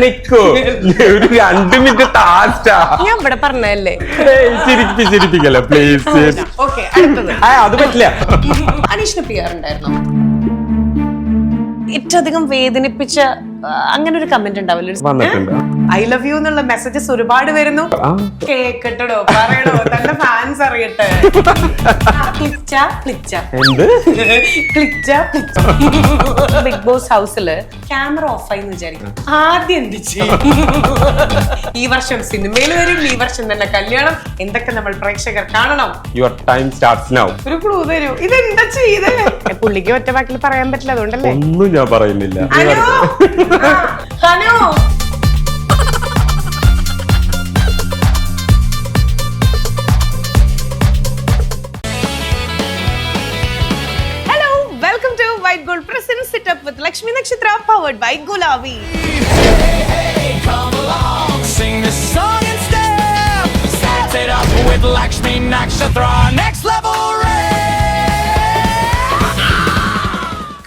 നിക്കോ ഒരു 2 മിനിറ്റ് താസ്റ്റാ ഞാൻ ഇവിടെ പറഞ്ഞല്ലേ. ചിരിപ്പിക്കല്ലോ പ്ലീസ്. അത് പറ്റില്ല. അനീഷിന് PR ഉണ്ടായിരുന്നു. ഏറ്റവും അധികം വേദനിപ്പിച്ച അങ്ങനെ ഒരു കമന്റ് ഉണ്ടാവില്ല, ഐ ലവ് യു എന്നുള്ള മെസ്സേജസ് ഒരുപാട് വരുന്നു. കേക്കട്ടോ പറയണോ, തന്റെ ഫാൻസ് അറിയട്ടെ. ബിഗ് ബോസ് ഹൗസില് ക്യാമറ ഓഫ് ആയി വിചാരിക്കും, ആദ്യം എന്ത് ചെയ്യും? ഈ വർഷം സിനിമയിൽ വരും, ഈ വർഷം തന്നെ കല്യാണം, എന്തൊക്കെ നമ്മൾ പ്രേക്ഷകർ കാണണം. Your time starts now. ഒരു ക്ലൂ തരൂ, ഇതെന്താ ചെയ്തേ? പുള്ളിക്ക് ഒറ്റ വാക്കിൽ പറയാൻ പറ്റില്ല, അതുകൊണ്ടല്ലേ. ഒന്നും ഞാൻ പറയുന്നില്ല. Hello welcome to white gold present sit up with Lakshmi Nakshatra powered by Gulabi. Sing this song and step. Set it up with Lakshmi Nakshatra. Next level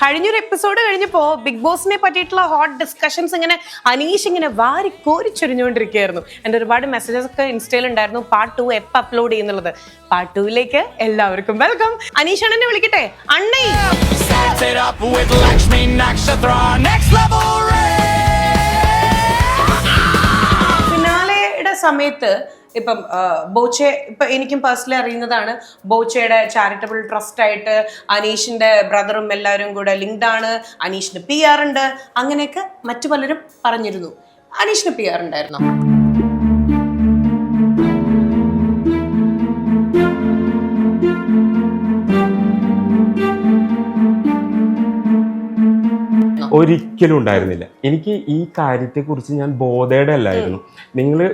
കഴിഞ്ഞൊരു എപ്പിസോഡ് കഴിഞ്ഞപ്പോ ബിഗ് ബോസിനെ പറ്റിയിട്ടുള്ള ഹോട്ട് ഡിസ്കഷൻസ് ഇങ്ങനെ അനീഷ് ഇങ്ങനെ വാരി കോരിച്ചൊരിഞ്ഞുകൊണ്ടിരിക്കുകയായിരുന്നു. എൻ്റെ ഒരുപാട് മെസ്സേജസ് ഒക്കെ ഇൻസ്റ്റയിൽ ഉണ്ടായിരുന്നു, പാർട്ട് 2 എപ്പോൾ അപ്ലോഡ് ചെയ്യുന്നുള്ളത്. പാർട്ട് 2ലേക്ക് എല്ലാവർക്കും വെൽക്കം. അനീഷ് അണ്ണനെ വിളിക്കട്ടെ. അണ്ണേ, Set it up with Lakshmi Nakshatra. Next level ഫിനാലെയുടെ സമയത്ത് ഇപ്പം ബോച്ചെ, ഇപ്പൊ എനിക്കും പേഴ്സണലി അറിയുന്നതാണ്, ബോച്ചയുടെ ചാരിറ്റബിൾ ട്രസ്റ്റ് ആയിട്ട് അനീഷിന്റെ ബ്രദറും എല്ലാവരും കൂടെ ലിങ്ക്ഡ് ആണ്. അനീഷിന് PR ഉണ്ട്, അങ്ങനെയൊക്കെ മറ്റു പലരും പറഞ്ഞിരുന്നു. അനീഷിന് PR ഉണ്ടായിരുന്നോ? ഒരിക്കലും ഉണ്ടായിരുന്നില്ല. എനിക്ക് ഈ കാര്യത്തെ കുറിച്ച് ഞാൻ ബോധയുടെ അല്ലായിരുന്നു. നിങ്ങള്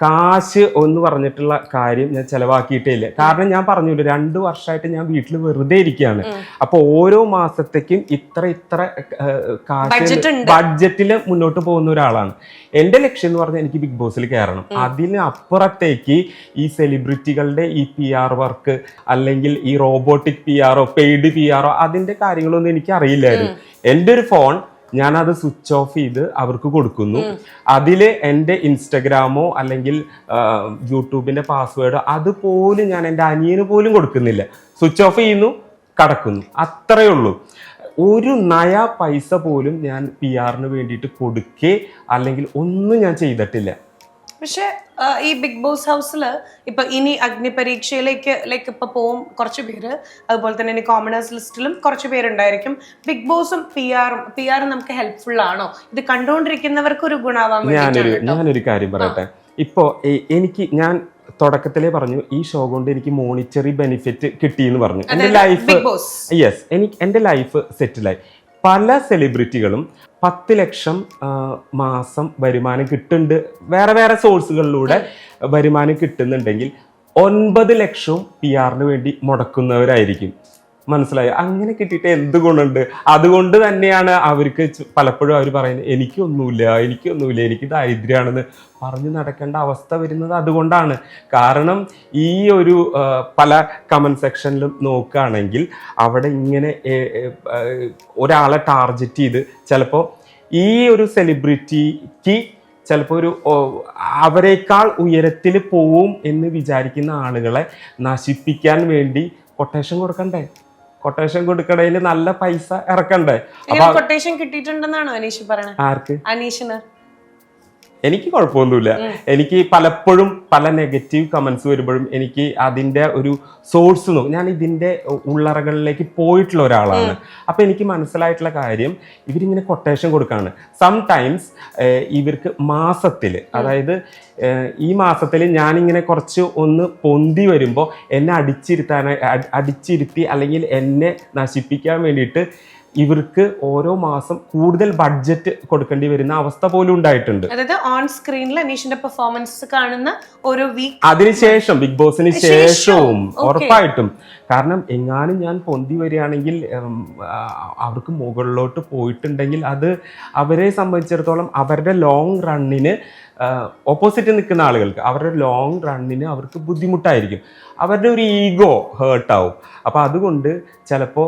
കാശ് എന്ന് പറഞ്ഞിട്ടുള്ള കാര്യം ഞാൻ ചെലവാക്കിയിട്ടേ ഇല്ല. കാരണം ഞാൻ പറഞ്ഞില്ല, 2 വർഷമായിട്ട് ഞാൻ വീട്ടിൽ വെറുതെ ഇരിക്കുകയാണ്. അപ്പൊ ഓരോ മാസത്തേക്കും ഇത്ര കാശ് ബഡ്ജറ്റില് മുന്നോട്ട് പോകുന്ന ഒരാളാണ്. എന്റെ ലക്ഷ്യം എന്ന് പറഞ്ഞാൽ എനിക്ക് ബിഗ് ബോസിൽ കയറണം. അതിന് അപ്പുറത്തേക്ക് ഈ സെലിബ്രിറ്റികളുടെ ഈ PR വർക്ക്, അല്ലെങ്കിൽ ഈ റോബോട്ടിക് PR പെയ്ഡ് PR അതിന്റെ കാര്യങ്ങളൊന്നും എനിക്ക് അറിയില്ലായിരുന്നു. എൻ്റെ ഒരു ഫോൺ ഞാനത് സ്വിച്ച് ഓഫ് ചെയ്ത് അവർക്ക് കൊടുക്കുന്നു. അതില് എൻ്റെ ഇൻസ്റ്റഗ്രാമോ അല്ലെങ്കിൽ യൂട്യൂബിന്റെ പാസ്വേഡോ അതുപോലും ഞാൻ എൻ്റെ അനിയന് പോലും കൊടുക്കുന്നില്ല. സ്വിച്ച് ഓഫ് ചെയ്യുന്നു, കടക്കുന്നു, അത്രയേ ഉള്ളൂ. ഒരു നയ പൈസ പോലും ഞാൻ PR-ന് വേണ്ടിയിട്ട് കൊടുക്കേ അല്ലെങ്കിൽ ഒന്നും ഞാൻ ചെയ്തിട്ടില്ല. പക്ഷെ ഈ ബിഗ് ബോസ് ഹൗസില് ഇപ്പൊ ഇനി അഗ്നിപരീക്ഷയിലേക്ക് ഇപ്പൊ പോവും കുറച്ച് പേര്, അതുപോലെ തന്നെ ഇനി കോമണേഴ്സ് ലിസ്റ്റിലും കുറച്ച് പേരുണ്ടായിരിക്കും. ബിഗ് ബോസും PR-ഉം നമുക്ക് ഹെൽപ്ഫുൾ ആണോ? ഇത് കണ്ടുകൊണ്ടിരിക്കുന്നവർക്ക് ഒരു ഗുണാവാൻ ഞാനൊരു കാര്യം പറയട്ടെ. ഇപ്പോ ഞാൻ തുടക്കത്തിലേ പറഞ്ഞു, ഈ ഷോ കൊണ്ട് എനിക്ക് മോണിറ്ററി ബെനിഫിറ്റ് കിട്ടിയെന്ന് പറഞ്ഞു. എൻ്റെ എൻ്റെ ലൈഫ് സെറ്റിലായി. പല സെലിബ്രിറ്റികളും 10 ലക്ഷം മാസം വരുമാനം കിട്ടുന്നുണ്ട്, വേറെ സോഴ്സുകളിലൂടെ വരുമാനം കിട്ടുന്നുണ്ടെങ്കിൽ 9 ലക്ഷവും PR-ന് വേണ്ടി മുടക്കുന്നവരായിരിക്കും. മനസ്സിലായോ? അങ്ങനെ കിട്ടിയിട്ട് എന്ത് ഗുണമുണ്ട്? അതുകൊണ്ട് തന്നെയാണ് അവർക്ക് പലപ്പോഴും അവർ പറയുന്നത് എനിക്കൊന്നുമില്ല, എനിക്ക് ദാരിദ്ര്യമാണെന്ന് പറഞ്ഞു നടക്കേണ്ട അവസ്ഥ വരുന്നത് അതുകൊണ്ടാണ്. കാരണം ഈ ഒരു പല കമന്റ് സെക്ഷനിലും നോക്കുകയാണെങ്കിൽ അവിടെ ഇങ്ങനെ ഒരാളെ ടാർഗറ്റ് ചെയ്ത് ചിലപ്പോൾ ഈ ഒരു സെലിബ്രിറ്റിക്ക് ചിലപ്പോൾ ഒരു അവരെക്കാൾ ഉയരത്തിൽ പോവും എന്ന് വിചാരിക്കുന്ന ആളുകളെ നശിപ്പിക്കാൻ വേണ്ടി കൊട്ടേഷൻ കൊടുക്കണ്ടേ? കൊട്ടേഷൻ കൊടുക്കണേല് നല്ല പൈസ ഇറക്കണ്ടേ? കൊട്ടേഷൻ കിട്ടിയിട്ടുണ്ടെന്നാണോ അനീഷ് പറയണത്? ആർക്ക്? അനീഷിന്. എനിക്ക് കുഴപ്പമൊന്നുമില്ല. എനിക്ക് പലപ്പോഴും പല നെഗറ്റീവ് കമന്റ്സ് വരുമ്പോഴും എനിക്ക് അതിന്റെ ഒരു സോഴ്സ് ഞാൻ ഇതിന്റെ ഉള്ളറകളിലേക്ക് പോയിട്ടുള്ള ഒരാളാണ്. അപ്പൊ എനിക്ക് മനസ്സിലായിട്ടുള്ള കാര്യം, ഇവരിങ്ങനെ കൊട്ടേഷൻ കൊടുക്കാണ്. സംടൈംസ് ഇവർക്ക് മാസത്തില്, അതായത് ഈ മാസത്തിൽ ഞാനിങ്ങനെ കുറച്ച് ഒന്ന് പൊന്തി വരുമ്പോൾ എന്നെ അടിച്ചിരുത്തി അല്ലെങ്കിൽ എന്നെ നശിപ്പിക്കാൻ വേണ്ടിയിട്ട് ഇവർക്ക് ഓരോ മാസം കൂടുതൽ ബഡ്ജറ്റ് കൊടുക്കേണ്ടി വരുന്ന അവസ്ഥ പോലും ഉണ്ടായിട്ടുണ്ട്. അതായത് ഓൺ സ്ക്രീനിൽ അനീഷിന്റെ പെർഫോമൻസ് കാണുന്ന ഓരോ വീക്ക് അതിനുശേഷം ബിഗ് ബോസിന് ശേഷവും ഉറപ്പായിട്ടും. കാരണം എങ്ങാനും ഞാൻ പൊന്തി വരികയാണെങ്കിൽ അവർക്ക് മുകളിലോട്ട് പോയിട്ടുണ്ടെങ്കിൽ അത് അവരെ സംബന്ധിച്ചിടത്തോളം അവരുടെ ലോങ് റണ്ണിന് ഓപ്പോസിറ്റ് നിൽക്കുന്ന ആളുകൾക്ക് അവരുടെ ലോങ് റണ്ണിന് അവർക്ക് ബുദ്ധിമുട്ടായിരിക്കും, അവരുടെ ഒരു ഈഗോ ഹേർട്ടാവും. അപ്പോൾ അതുകൊണ്ട് ചിലപ്പോൾ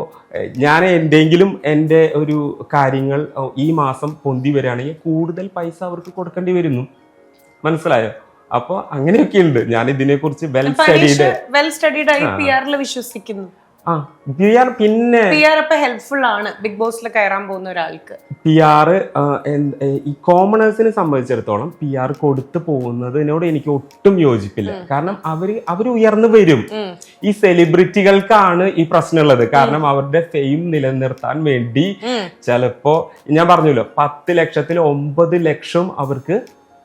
ഞാൻ എന്തെങ്കിലും എൻ്റെ ഒരു കാര്യങ്ങൾ ഈ മാസം പൊന്തി വരികയാണെങ്കിൽ കൂടുതൽ പൈസ അവർക്ക് കൊടുക്കേണ്ടി വരുന്നു. മനസ്സിലായോ? അപ്പോൾ അങ്ങനെയൊക്കെ ഉണ്ട്. ഞാൻ ഇതിനെക്കുറിച്ച് വെൽ സ്റ്റഡീഡ് ആയി PR വിശ്വസിക്കുന്നു. പിന്നെ PR ഹെൽപ്ഫുൾ ആണ് ബിഗ് ബോസിൽ കയറാൻ പോകുന്ന ഒരാൾക്ക്. PR ഈ കോമണേഴ്സിനെ സംബന്ധിച്ചിടത്തോളം PR കൊടുത്തു പോകുന്നതിനോട് എനിക്ക് ഒട്ടും യോജിപ്പില്ല. കാരണം അവര് ഉയർന്നു വരും. ഈ സെലിബ്രിറ്റികൾക്കാണ് ഈ പ്രശ്നമുള്ളത്. കാരണം അവരുടെ ഫെയിം നിലനിർത്താൻ വേണ്ടി ചിലപ്പോ ഞാൻ പറഞ്ഞല്ലോ 10 ലക്ഷത്തിൽ 9 ലക്ഷം അവർക്ക്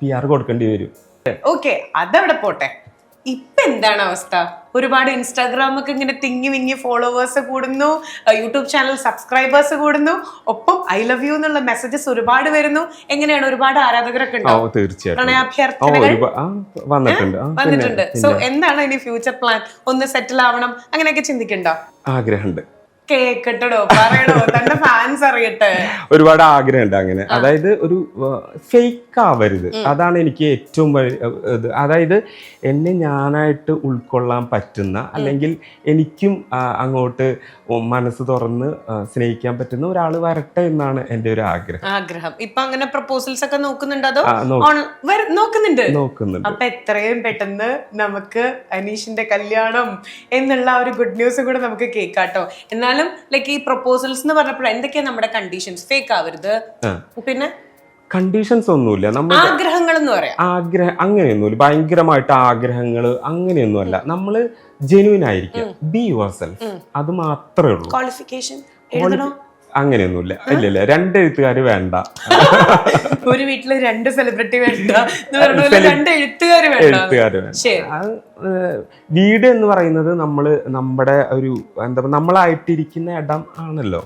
PR കൊടുക്കേണ്ടി വരും. ഓക്കെ, അതവിടെ പോട്ടെ. ഇപ്പൊ എന്താണ് അവസ്ഥ? ഒരുപാട് ഇൻസ്റ്റാഗ്രാം ഒക്കെ ഇങ്ങനെ തിങ്ങി വിങ്ങി ഫോളോവേഴ്സ് കൂടുന്നു, യൂട്യൂബ് ചാനൽ സബ്സ്ക്രൈബേഴ്സ് കൂടുന്നു, ഒപ്പം ഐ ലവ് യു എന്നുള്ള മെസ്സേജസ് ഒരുപാട് വരുന്നു. എങ്ങനെയാണ്? ഒരുപാട് ആരാധകരൊക്കെ ഉണ്ടോ? പ്രണയാഭ്യർത്ഥനകൾ വന്നിട്ടുണ്ട്. സോ എന്താണ് ഇനി ഫ്യൂച്ചർ പ്ലാൻ? ഒന്ന് സെറ്റിൽ ആവണം അങ്ങനെയൊക്കെ ചിന്തിക്കണ്ടോ? ആഗ്രഹമുണ്ട്. കേക്കട്ടോ, പറയണോ, തന്റെ ഫാൻസ് അറിയട്ടെ. ഒരുപാട് ആഗ്രഹമുണ്ട് അങ്ങനെ. അതായത് ഒരു ഫേക്ക് ആവരുത്, അതാണ് എനിക്ക് ഏറ്റവും അതായത് എന്നെ ഞാനായിട്ട് ഉൾക്കൊള്ളാൻ പറ്റുന്ന, അല്ലെങ്കിൽ എനിക്കും അങ്ങോട്ട് മനസ്സ് തുറന്ന് സ്നേഹിക്കാൻ പറ്റുന്ന ഒരാൾ വരട്ടെ എന്നാണ് എൻ്റെ ഒരു ആഗ്രഹം. ഇപ്പൊ അങ്ങനെ പ്രപ്പോസൽസ് ഒക്കെ നോക്കുന്നുണ്ടോ? അതോ നോക്കുന്നുണ്ട്? അപ്പൊ എത്രയും പെട്ടെന്ന് നമുക്ക് അനീഷിന്റെ കല്യാണം എന്നുള്ള ഒരു ഗുഡ് ന്യൂസ് കൂടെ നമുക്ക് കേൾക്കാട്ടോ. എന്നാലും ലൈക്ക് ഈ പ്രപ്പോസൽസ് എന്ന് പറഞ്ഞപ്പോൾ എന്തൊക്കെയാ നമ്മുടെ കണ്ടീഷൻസ്? ഫേക്ക് ആവരുത്, പിന്നെ കണ്ടീഷൻസ് ഒന്നുമില്ല. നമ്മൾ ആഗ്രഹങ്ങൾ എന്ന് പറയാം. അങ്ങനെയൊന്നുമില്ല, ഭയങ്കരമായിട്ട് ആഗ്രഹങ്ങൾ അങ്ങനെയൊന്നുമല്ല. നമ്മള് ജെന്യൂൻ ആയിരിക്കും, ബി യുവർ സെൽഫ്, അത് മാത്രമേ ഉള്ളൂ. ക്വാളിഫിക്കേഷൻ അങ്ങനെയൊന്നുമില്ല. ഇല്ല 2 എഴുത്തുകാർ വേണ്ട. ഒരു വീട്ടില് 2 സെലിബ്രിറ്റി വേണ്ട, 2 എഴുത്തുകാർ വേണ്ട. വീട് എന്ന് പറയുന്നത് നമ്മുടെ ഒരു എന്താ നമ്മളായിട്ടിരിക്കുന്ന ഇടം ആണല്ലോ.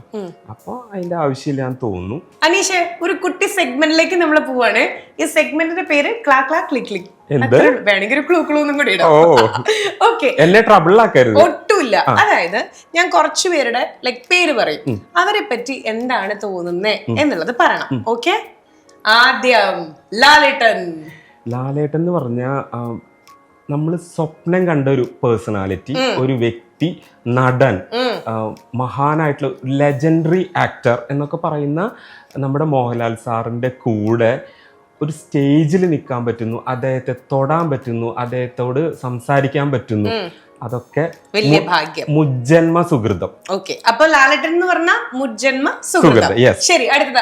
അപ്പൊ അതിന്റെ ആവശ്യമില്ല എന്ന് തോന്നുന്നു. അനീഷ്, ഒരു കുട്ടി സെഗ്മെന്റിലേക്ക് നമ്മൾ പോവാണ്. ഈ സെഗ്മെന്റിന്റെ പേര് ക്ലാ ക്ലാ ക്ലിക് ക്ലിക്. വേണമെങ്കിൽ ക്ലൂ കൂടി ഇടാം. ഓക്കെ, എന്നെ ട്രബിൾ ആക്കരുത്. ഒട്ടുമില്ല. അതായത് ഞാൻ കുറച്ചു പേരുടെ ലൈക് പേര് പറയും, അവരെ പറ്റി എന്താണ് തോന്നുന്നേ എന്നുള്ളത് പറയണം. ഓക്കെ, ആദ്യം ലാലേട്ടൻ എന്ന് പറഞ്ഞ നമ്മൾ സ്വപ്നം കണ്ട ഒരു പേഴ്സണാലിറ്റി, ഒരു വ്യക്തി, നടൻ, മഹാനായിട്ടുള്ള ലെജൻഡറി ആക്ടർ എന്നൊക്കെ പറയുന്ന നമ്മുടെ മോഹൻലാൽ സാറിന്റെ കൂടെ ഒരു സ്റ്റേജിൽ നിൽക്കാൻ പറ്റുന്നു, അദ്ദേഹത്തെ തൊടാൻ പറ്റുന്നു, അദ്ദേഹത്തോട് സംസാരിക്കാൻ പറ്റുന്നു. അതൊക്കെ വലിയ ഭാഗ്യം, മുജ്ജന്മ സുഹൃതം. ഓക്കെ, അപ്പൊ ലാലേട്ടൻ എന്ന് പറഞ്ഞ മുജ്ജന്മ സുഹൃതം. ശരി, അടുത്തത്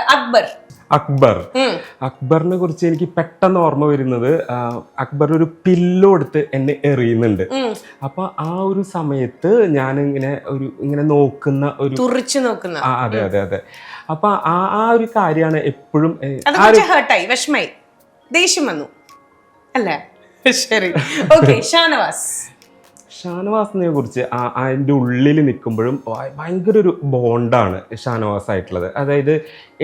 അക്ബറിനെ കുറിച്ച് എനിക്ക് പെട്ടെന്ന് ഓർമ്മ വരുന്നത്, അക്ബർ ഒരു പില്ലോ എടുത്ത് എന്നെ എറിയുന്നുണ്ട്. അപ്പൊ ആ ഒരു സമയത്ത് ഞാൻ ഇങ്ങനെ നോക്കുന്ന ഒരു തുറിച്ചു നോക്കുന്ന, അതെ. അപ്പൊ ആ ഒരു കാര്യമാണ് എപ്പോഴും ഹേർട്ടായി, വിഷമായി, ദേഷ്യം വന്നു അല്ലേ? ശരി, ഓക്കെ. ഷാനവാസിനെ കുറിച്ച് അതിൻ്റെ ഉള്ളിൽ നിൽക്കുമ്പോഴും ഭയങ്കര ഒരു ബോണ്ടാണ് ഷാനവാസ് ആയിട്ടുള്ളത്. അതായത്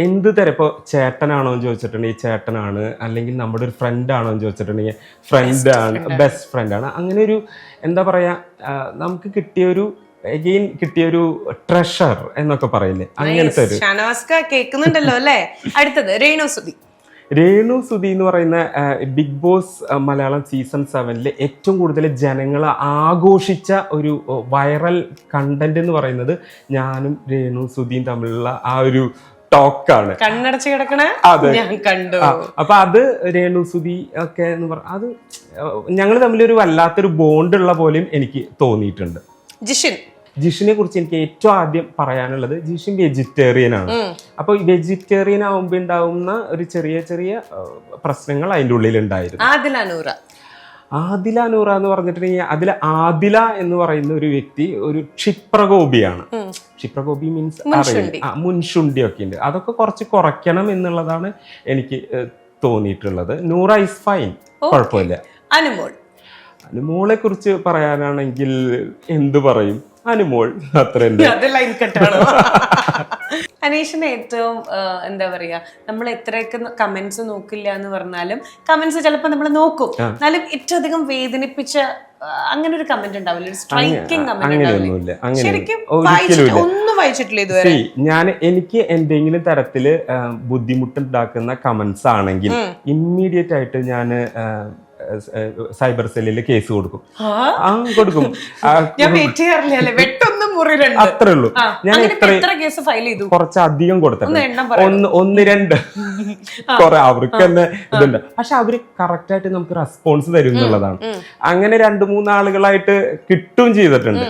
എന്ത് തരം, ഇപ്പോൾ ചേട്ടനാണോ എന്ന് ചോദിച്ചിട്ടുണ്ടെങ്കിൽ ചേട്ടനാണ്, അല്ലെങ്കിൽ നമ്മുടെ ഒരു ഫ്രണ്ട് ആണോ എന്ന് ചോദിച്ചിട്ടുണ്ടെങ്കിൽ ഫ്രണ്ടാണ്, ബെസ്റ്റ് ഫ്രണ്ടാണ്. അങ്ങനെ ഒരു എന്താ പറയുക, നമുക്ക് കിട്ടിയൊരു ട്രഷർ എന്നൊക്കെ പറയില്ലേ, അങ്ങനത്തെ ഒരു. ഷാനവാസ് കേൾക്കുന്നുണ്ടല്ലോ അല്ലേ? അടുത്തത് രേണു സുധി എന്ന് പറയുന്ന ബിഗ് ബോസ് മലയാളം സീസൺ 7 ഏറ്റവും കൂടുതൽ ജനങ്ങളെ ആഘോഷിച്ച ഒരു വൈറൽ കണ്ടന്റ് എന്ന് പറയുന്നത് ഞാനും രേണു സുധിയും തമ്മിലുള്ള ആ ഒരു ടോക്കാണ്. കണ്ണടച്ച് കിടക്കണ ഞാൻ കണ്ടു. അപ്പൊ അത് രേണു സുധി ഒക്കെ എന്ന് പറഞ്ഞ അത് ഞങ്ങൾ തമ്മിലൊരു വല്ലാത്തൊരു ബോണ്ട് ഉള്ള പോലെയും എനിക്ക് തോന്നിയിട്ടുണ്ട്. ജിഷിനെ കുറിച്ച് എനിക്ക് ഏറ്റവും ആദ്യം പറയാനുള്ളത്, ജിഷിൻ വെജിറ്റേറിയൻ ആണ്. അപ്പൊ വെജിറ്റേറിയൻ ആവുമ്പോ ഉണ്ടാവുന്ന ഒരു ചെറിയ പ്രശ്നങ്ങൾ അതിൻ്റെ ഉള്ളിൽ ഉണ്ടായിരുന്നു. ആദില നൂറ എന്ന് പറഞ്ഞിട്ടുണ്ടെങ്കിൽ അതിൽ ആദില എന്ന് പറയുന്ന ഒരു വ്യക്തി ഒരു ക്ഷിപ്രകോപിയാണ്. ക്ഷിപ്രകോപി മീൻസ് മുൻഷുണ്ടി ഒക്കെ ഉണ്ട്. അതൊക്കെ കുറച്ച് കുറയ്ക്കണം എന്നുള്ളതാണ് എനിക്ക് തോന്നിയിട്ടുള്ളത്. നൂറ ഇസ് ഫൈൻ, കുഴപ്പമില്ല. അനുമോളെ കുറിച്ച് പറയാനാണെങ്കിൽ എന്ത് പറയും, അനുമോൾ അത്ര. അനീഷിന് ഏറ്റവും എന്താ പറയാ, നമ്മൾ എത്രയൊക്കെ കമന്റ്സ് നോക്കില്ല എന്ന് പറഞ്ഞാലും കമന്റ്സ് ചിലപ്പോൾ നമ്മൾ നോക്കും. എന്നാലും ഏറ്റവും അധികം വേദനിപ്പിച്ച അങ്ങനെ ഒരു കമന്റ് ഉണ്ടാവില്ല, സ്ട്രൈക്കിംഗ് കമന്റ് അങ്ങനെയൊന്നുമില്ല. ഉണ്ടാവില്ല. ശരിക്കും ഒരിക്കലും ഒന്നും വായിച്ചിട്ടില്ല ഇതുവരെ. എനിക്ക് എന്തെങ്കിലും തരത്തില് ബുദ്ധിമുട്ടുണ്ടാക്കുന്ന കമന്റ്സ് ആണെങ്കിൽ ഇമ്മീഡിയറ്റ് ആയിട്ട് ഞാൻ സൈബർ സെല്ലിൽ കേസ് കൊടുക്കും. കൊടുക്കും. ഞാൻ വെയിറ്റ് ചെയ്യാറില്ല, വെട്ടൊന്നും മുറിയിലുണ്ട്, അത്രേ ഉള്ളൂ. ഞാൻ എത്ര കേസ് ഫയൽ ചെയ്തു? കുറച്ചധികം കൊടുത്തിട്ടുണ്ട്, 1-2 കുറെ അവർക്ക് തന്നെ ഇതുണ്ട്. പക്ഷെ അവര് കറക്റ്റ് ആയിട്ട് നമുക്ക് റെസ്പോൺസ് തരും എന്നുള്ളതാണ്. അങ്ങനെ 2-3 ആളുകളായിട്ട് കിട്ടുകയും ചെയ്തിട്ടുണ്ട്.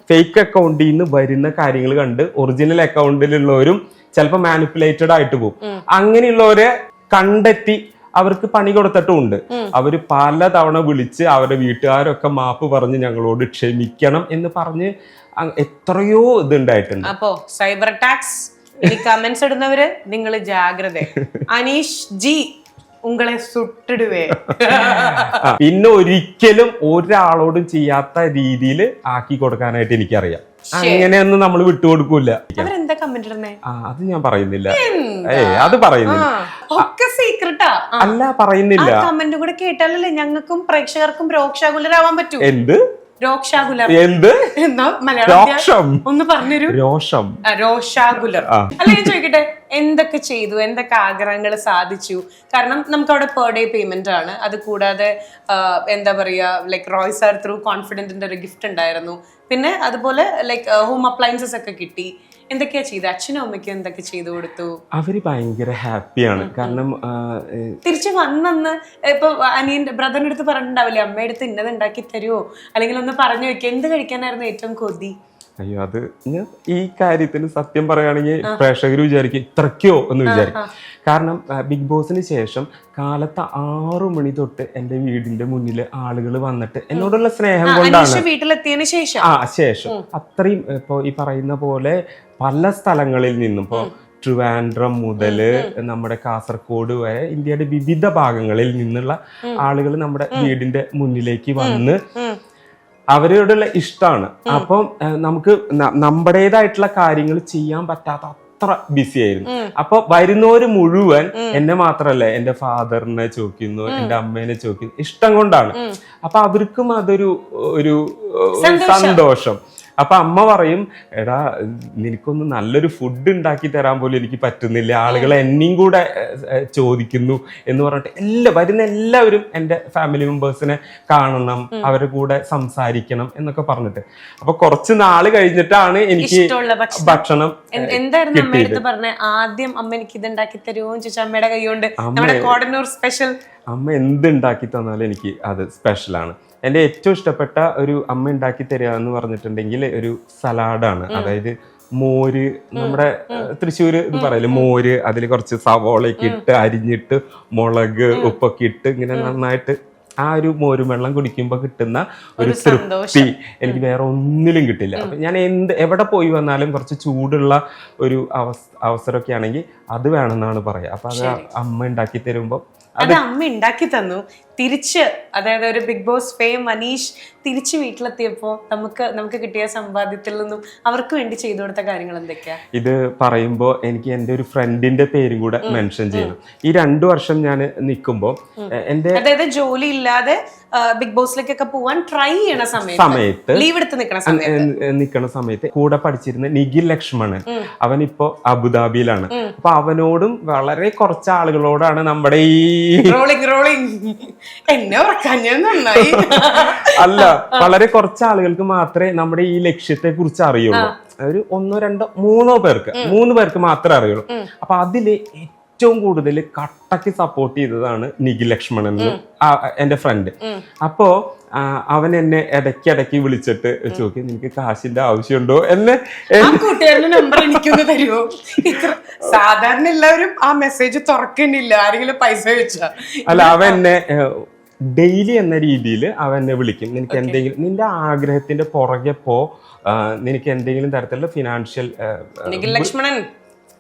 ഫേക്ക് അക്കൗണ്ടിൽ നിന്ന് വരുന്ന കാര്യങ്ങൾ കണ്ട് ഒറിജിനൽ അക്കൗണ്ടിലുള്ളവരും ചിലപ്പോൾ മാനിപ്പുലേറ്റഡ് ആയിട്ട് പോകും. അങ്ങനെയുള്ളവരെ കണ്ടെത്തി അവർക്ക് പണി കൊടുത്തിട്ടുമുണ്ട്. അവര് പല തവണ വിളിച്ച് അവരുടെ വീട്ടുകാരൊക്കെ മാപ്പ് പറഞ്ഞ് ഞങ്ങളോട് ക്ഷമിക്കണം എന്ന് പറഞ്ഞ് എത്രയോ ഇതുണ്ടായിട്ടുണ്ട്. അപ്പോ സൈബർ അറ്റാക്സ് ഇനി കമന്റ്സ് ഇടുന്നവര് നിങ്ങൾ ജാഗ്രത. അനീഷ് ജി ഉങ്ങളെ സുട്ടിടുവേ. പിന്നെ ഒരിക്കലും ഒരാളോടും ചെയ്യാത്ത രീതിയിൽ ആക്കി കൊടുക്കാനായിട്ട് എനിക്കറിയാം. അങ്ങനെയൊന്നും നമ്മൾ വിട്ടുകൊടുക്കൂല. അവരെന്താ കമന്റ് ഇടുന്നേ? അത് ഞാൻ പറയുന്നില്ല. അത് പറയുന്നില്ല, ഒക്കെ സീക്രട്ടാ. അല്ല പറയുന്നില്ല. കമന്റ് കൂടെ കേട്ടാലല്ലേ ഞങ്ങൾക്കും പ്രേക്ഷകർക്കും രോക്ഷാകുലരാവാൻ പറ്റൂ. എന്ത് രോക്ഷാകുലർ? എന്ത് എന്താ മലയാളം ഒന്ന് പറഞ്ഞൊരു. രോഷം, രോഷാകുലർ. അല്ല ഞാൻ ചോദിക്കട്ടെ, എന്തൊക്കെ ചെയ്തു, എന്തൊക്കെ ആഗ്രഹങ്ങൾ സാധിച്ചു? കാരണം നമുക്ക് അവിടെ പെർ ഡേ പേയ്മെന്റ് ആണ്. അത് കൂടാതെ എന്താ പറയാ, ലൈക് റോയ് സാർ ത്രൂ കോൺഫിഡന്റിന്റെ ഒരു ഗിഫ്റ്റ് ഉണ്ടായിരുന്നു. പിന്നെ അതുപോലെ ലൈക് ഹോം അപ്ലയൻസസ് ഒക്കെ കിട്ടി. എന്തൊക്കെയാ ചെയ്ത്? അച്ഛനും അമ്മയ്ക്കും എന്തൊക്കെ ചെയ്തു കൊടുത്തു? അവര് ഭയങ്കര ഹാപ്പിയാണ്. കാരണം തിരിച്ചു വന്നെന്ന് ഇപ്പൊ അനിയന്റെ ബ്രദറിന്റെ അടുത്ത് പറഞ്ഞിട്ടുണ്ടാവില്ലേ, അമ്മയുടെ അടുത്ത് ഇന്നത് ഉണ്ടാക്കി തരുമോ, അല്ലെങ്കിൽ ഒന്ന് പറഞ്ഞു വെക്കുക, എന്ത് കഴിക്കാനായിരുന്നു ഏറ്റവും കൊതി? അയ്യോ, അത് ഞാൻ ഈ കാര്യത്തിന് സത്യം പറയുകയാണെങ്കിൽ പ്രേക്ഷകർ വിചാരിക്കും ഇത്രയ്ക്കോ എന്ന് വിചാരിക്കും. കാരണം ബിഗ് ബോസിന് ശേഷം കാലത്ത് 6 മണി തൊട്ട് എന്റെ വീടിന്റെ മുന്നിൽ ആളുകൾ വന്നിട്ട് എന്നോടുള്ള സ്നേഹം കൊണ്ടാണ് വീട്ടിലെത്തിയതിനു ശേഷം ശേഷം അത്രയും ഇപ്പൊ ഈ പറയുന്ന പോലെ പല സ്ഥലങ്ങളിൽ നിന്നും ഇപ്പോ ട്രിവാൻഡ്രം മുതല് നമ്മുടെ കാസർഗോഡ് വരെ ഇന്ത്യയുടെ വിവിധ ഭാഗങ്ങളിൽ നിന്നുള്ള ആളുകൾ നമ്മുടെ വീടിന്റെ മുന്നിലേക്ക് വന്ന് അവരോടുള്ള ഇഷ്ടമാണ്. അപ്പം നമുക്ക് നമ്മുടേതായിട്ടുള്ള കാര്യങ്ങൾ ചെയ്യാൻ പറ്റാത്ത അത്ര ബിസി ആയിരുന്നു. അപ്പൊ വരുന്നവര് മുഴുവൻ എന്നെ മാത്രല്ല എന്റെ ഫാദറിനെ ചോദിക്കുന്നു, എന്റെ അമ്മേനെ ചോദിക്കുന്നു, ഇഷ്ടം കൊണ്ടാണ്. അപ്പൊ അവർക്കും അതൊരു സന്തോഷം. അപ്പൊ അമ്മ പറയും, എടാ നിനക്കൊന്ന് നല്ലൊരു ഫുഡ് ഉണ്ടാക്കി തരാൻ പോലും എനിക്ക് പറ്റുന്നില്ല, ആളുകൾ എന്നെയും കൂടെ ചോദിക്കുന്നു എന്ന് പറഞ്ഞിട്ട് വരുന്ന എല്ലാവരും എൻ്റെ ഫാമിലി മെമ്പേഴ്സിനെ കാണണം, അവരുടെ കൂടെ സംസാരിക്കണം എന്നൊക്കെ പറഞ്ഞിട്ട്. അപ്പൊ കുറച്ച് നാള് കഴിഞ്ഞിട്ടാണ് എനിക്ക് ഭക്ഷണം എന്തായിരുന്നു അമ്മയുടെ പറഞ്ഞ ആദ്യം അമ്മ എനിക്ക് ഇത് ഉണ്ടാക്കി തരുമോ ചോദിച്ചാൽ അമ്മയുടെ കൈകൊണ്ട് സ്പെഷ്യൽ അമ്മ എന്തുണ്ടാക്കി തന്നാലും എനിക്ക് അത് സ്പെഷ്യലാണ്. എൻ്റെ ഏറ്റവും ഇഷ്ടപ്പെട്ട ഒരു അമ്മ ഉണ്ടാക്കി തരിക എന്ന് പറഞ്ഞിട്ടുണ്ടെങ്കിൽ ഒരു സലാഡാണ്. അതായത് മോര്, നമ്മുടെ തൃശ്ശൂര് ഇത് പറയല്ലേ മോര്, അതിൽ കുറച്ച് സവോളയൊക്കെ ഇട്ട് അരിഞ്ഞിട്ട് മുളക് ഉപ്പൊക്കെ ഇട്ട് ഇങ്ങനെ നന്നായിട്ട് ആ ഒരു മോരും വെള്ളം കുടിക്കുമ്പോൾ കിട്ടുന്ന ഒരു തൃപ്തി എനിക്ക് വേറെ ഒന്നിലും കിട്ടില്ല. അപ്പൊ ഞാൻ എവിടെ പോയി വന്നാലും കുറച്ച് ചൂടുള്ള ഒരു അവസരമൊക്കെ ആണെങ്കിൽ അത് വേണമെന്നാണ് പറയാ. അപ്പൊ അത് അമ്മ ഉണ്ടാക്കി തരുമ്പോൾ അത് അമ്മ ഉണ്ടാക്കി തന്നു. തിരിച്ച് അതായത് ഒരു ബിഗ് ബോസ് ഫെയിം അനീഷ് തിരിച്ച് വീട്ടിലെത്തിയപ്പോ നമുക്ക് കിട്ടിയ സമ്പാദ്യത്തിൽ നിന്നും അവർക്ക് വേണ്ടി ചെയ്തു കൊടുത്ത കാര്യങ്ങൾ എന്തൊക്കെയാ? ഇത് പറയുമ്പോ എനിക്ക് എൻ്റെ ഒരു ഫ്രണ്ടിന്റെ പേരും കൂടെ മെൻഷൻ ചെയ്യണം. ഈ 2 വർഷം ഞാൻ നിൽക്കുമ്പോ എന്റെ അതായത് ജോലി ഇല്ലാതെ ബിഗ് ബോസിലേക്കൊക്കെ പോവാൻ ട്രൈ ചെയ്യണ സമയത്ത് ലീവ് എടുത്ത് നിൽക്കണ സമയത്ത് കൂടെ പഠിച്ചിരുന്ന നിഖിൽ ലക്ഷ്മണൻ, അവനിപ്പോ അബുദാബിയിലാണ്. അപ്പൊ അവനോടും വളരെ കുറച്ച് ആളുകളോടാണ് നമ്മുടെ ഈ എന്നെ ഉറക്കാൻ ഞാൻ നന്നായി അല്ല, വളരെ കുറച്ച് ആളുകൾക്ക് മാത്രമേ നമ്മുടെ ഈ ലക്ഷ്യത്തെ കുറിച്ച് അറിയുള്ളൂ. ഒരു 1, 2, 3 പേർക്ക് മാത്രമേ അറിയുള്ളൂ. അപ്പൊ അതില് ഏറ്റവും കൂടുതൽ കട്ടക്ക് സപ്പോർട്ട് ചെയ്തതാണ് നിഖിൽ ലക്ഷ്മണൻ, എന്റെ ഫ്രണ്ട്. അപ്പോ അവൻ എന്നെ ഇടയ്ക്കിടയ്ക്ക് വിളിച്ചിട്ട് ചോദിക്കും, നിനക്ക് കാശിന്റെ ആവശ്യമുണ്ടോ എന്നെ കൂട്ടുകാരന്റെ നമ്പർ എനിക്കൊന്ന് തരുമോ? സാധാരണ എല്ലാവരും ആ മെസ്സേജ് തുറക്കുന്നില്ല, ആരെങ്കിലും പൈസ വെച്ചാ. അല്ല, അവൻ എന്നെ ഡെയിലി എന്ന രീതിയിൽ അവൻ എന്നെ വിളിക്കും. നിനക്ക് എന്തെങ്കിലും നിന്റെ ആഗ്രഹത്തിന്റെ പുറകെ നിനക്ക് എന്തെങ്കിലും തരത്തിലുള്ള ഫിനാൻഷ്യൽ ലക്ഷ്മണൻ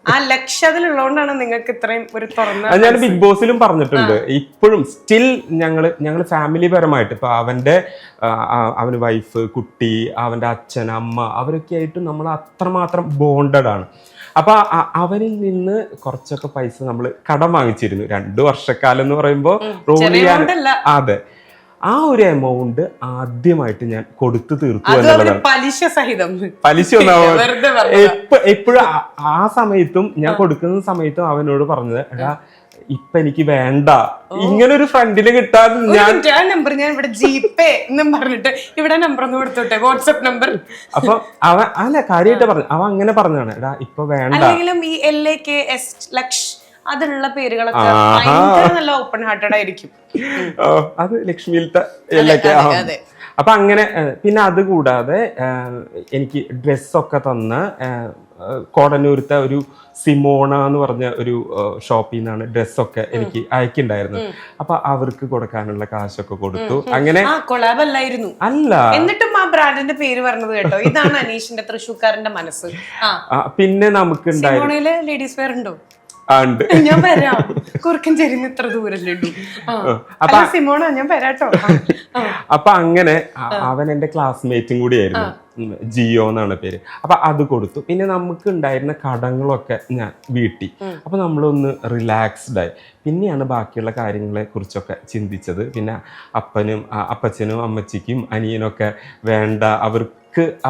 ആ ലക്ഷ്യത്തിലുള്ളതുകൊണ്ടാണ് നിങ്ങൾക്ക് ഇത്രയും ഒരു തുറന്ന. ഞാൻ ബിഗ് ബോസിലും പറഞ്ഞിട്ടുണ്ട്. ഇപ്പോഴും സ്റ്റിൽ ഞങ്ങള് ഫാമിലി പരമായിട്ട് ഇപ്പൊ അവന് വൈഫ്, കുട്ടി, അവന്റെ അച്ഛൻ, അമ്മ അവരൊക്കെ ആയിട്ട് നമ്മൾ അത്രമാത്രം ബോണ്ടഡ് ആണ്. അപ്പൊ അവനിൽ നിന്ന് കുറച്ചൊക്കെ പൈസ നമ്മൾ കടം വാങ്ങിച്ചിരുന്നു. 2 വർഷക്കാലം എന്ന് പറയുമ്പോ റോൾ ചെയ്യാൻ. അതെ, ആ ഒരു എമൗണ്ട് ആദ്യമായിട്ട് ഞാൻ കൊടുത്തു തീർത്തു അത് എന്നുള്ളതാണ്. പലിശ സഹിതം. പലിശ വെറുതെ പറഞ്ഞതാ. എപ്പോഴും ആ സമയത്തും ഞാൻ കൊടുക്കുന്ന സമയത്തും അവനോട് പറഞ്ഞത്, എടാ ഇപ്പൊ എനിക്ക് വേണ്ട, ഇങ്ങനെ ഒരു ഫ്രണ്ടിന് കിട്ടാൻ ഞാൻ നമ്പർ ഞാൻ ഇവിടെ ജിപേ എന്നും പറഞ്ഞിട്ട് ഇവിടെ നമ്പർ ഒന്ന് കൊടുത്തോട്ടെ, വാട്സ്ആപ്പ് നമ്പർ. അപ്പൊ അവൻ അല്ല കാര്യമായിട്ട് പറഞ്ഞു, അവൻ അങ്ങനെ പറഞ്ഞതാണ്, എടാ ഇപ്പൊ വേണ്ട. അല്ലെങ്കിലും ഈ LAKS ലക്ഷ് അതുള്ള പേരുകളൊക്കെ ഭയങ്കര നല്ല ഓപ്പൺ ഹാർട്ടഡ് ആയിരിക്കും. അത് ലക്ഷ്മിയിലത്തെ എല്ലൊക്കെ. അപ്പൊ അങ്ങനെ പിന്നെ അത് കൂടാതെ എനിക്ക് ഡ്രസ്സൊക്കെ തന്ന കോടന്നൂരത്തെ ഒരു സിമോണ എന്ന് പറഞ്ഞ ഒരു ഷോപ്പിൽ നിന്നാണ് ഡ്രസ്സൊക്കെ എനിക്ക് അയക്കുണ്ടായിരുന്നത്. അപ്പൊ അവർക്ക് കൊടുക്കാനുള്ള കാശൊക്കെ കൊടുത്തു. അങ്ങനെ കൊളാബ് അല്ലായിരുന്നു അല്ല, എന്നിട്ടും ആ ബ്രാൻഡിന്റെ പേര് പറഞ്ഞത് കേട്ടോ. ഇതാണ് അനീഷിന്റെ തൃശ്ശൂർക്കാരന്റെ മനസ്സ്. പിന്നെ നമുക്ക് സിമോണയില് ലേഡീസ് വെയർ ഉണ്ടോ? ഉണ്ട്, ഞാൻ വരാം. കുറുക്കൻ ചെരിഞ്ഞ് ഇത്ര ദൂരല്ലേ ഉള്ളൂ. സിമോണ ഞാൻ വരാട്ടോ. അപ്പൊ അങ്ങനെ അവൻ എന്റെ ക്ലാസ്മേറ്റും കൂടിയായിരുന്നു, ജിയോ എന്നാണ് പേര്. അപ്പൊ അത് കൊടുത്തു. പിന്നെ നമുക്ക് ഉണ്ടായിരുന്ന കടങ്ങളൊക്കെ ഞാൻ വീട്ടി. അപ്പൊ നമ്മളൊന്ന് റിലാക്സ്ഡ് ആയി. പിന്നെയാണ് ബാക്കിയുള്ള കാര്യങ്ങളെ കുറിച്ചൊക്കെ ചിന്തിച്ചത്. പിന്നെ അപ്പച്ചനും അമ്മച്ചിക്കും അനിയനൊക്കെ വേണ്ട,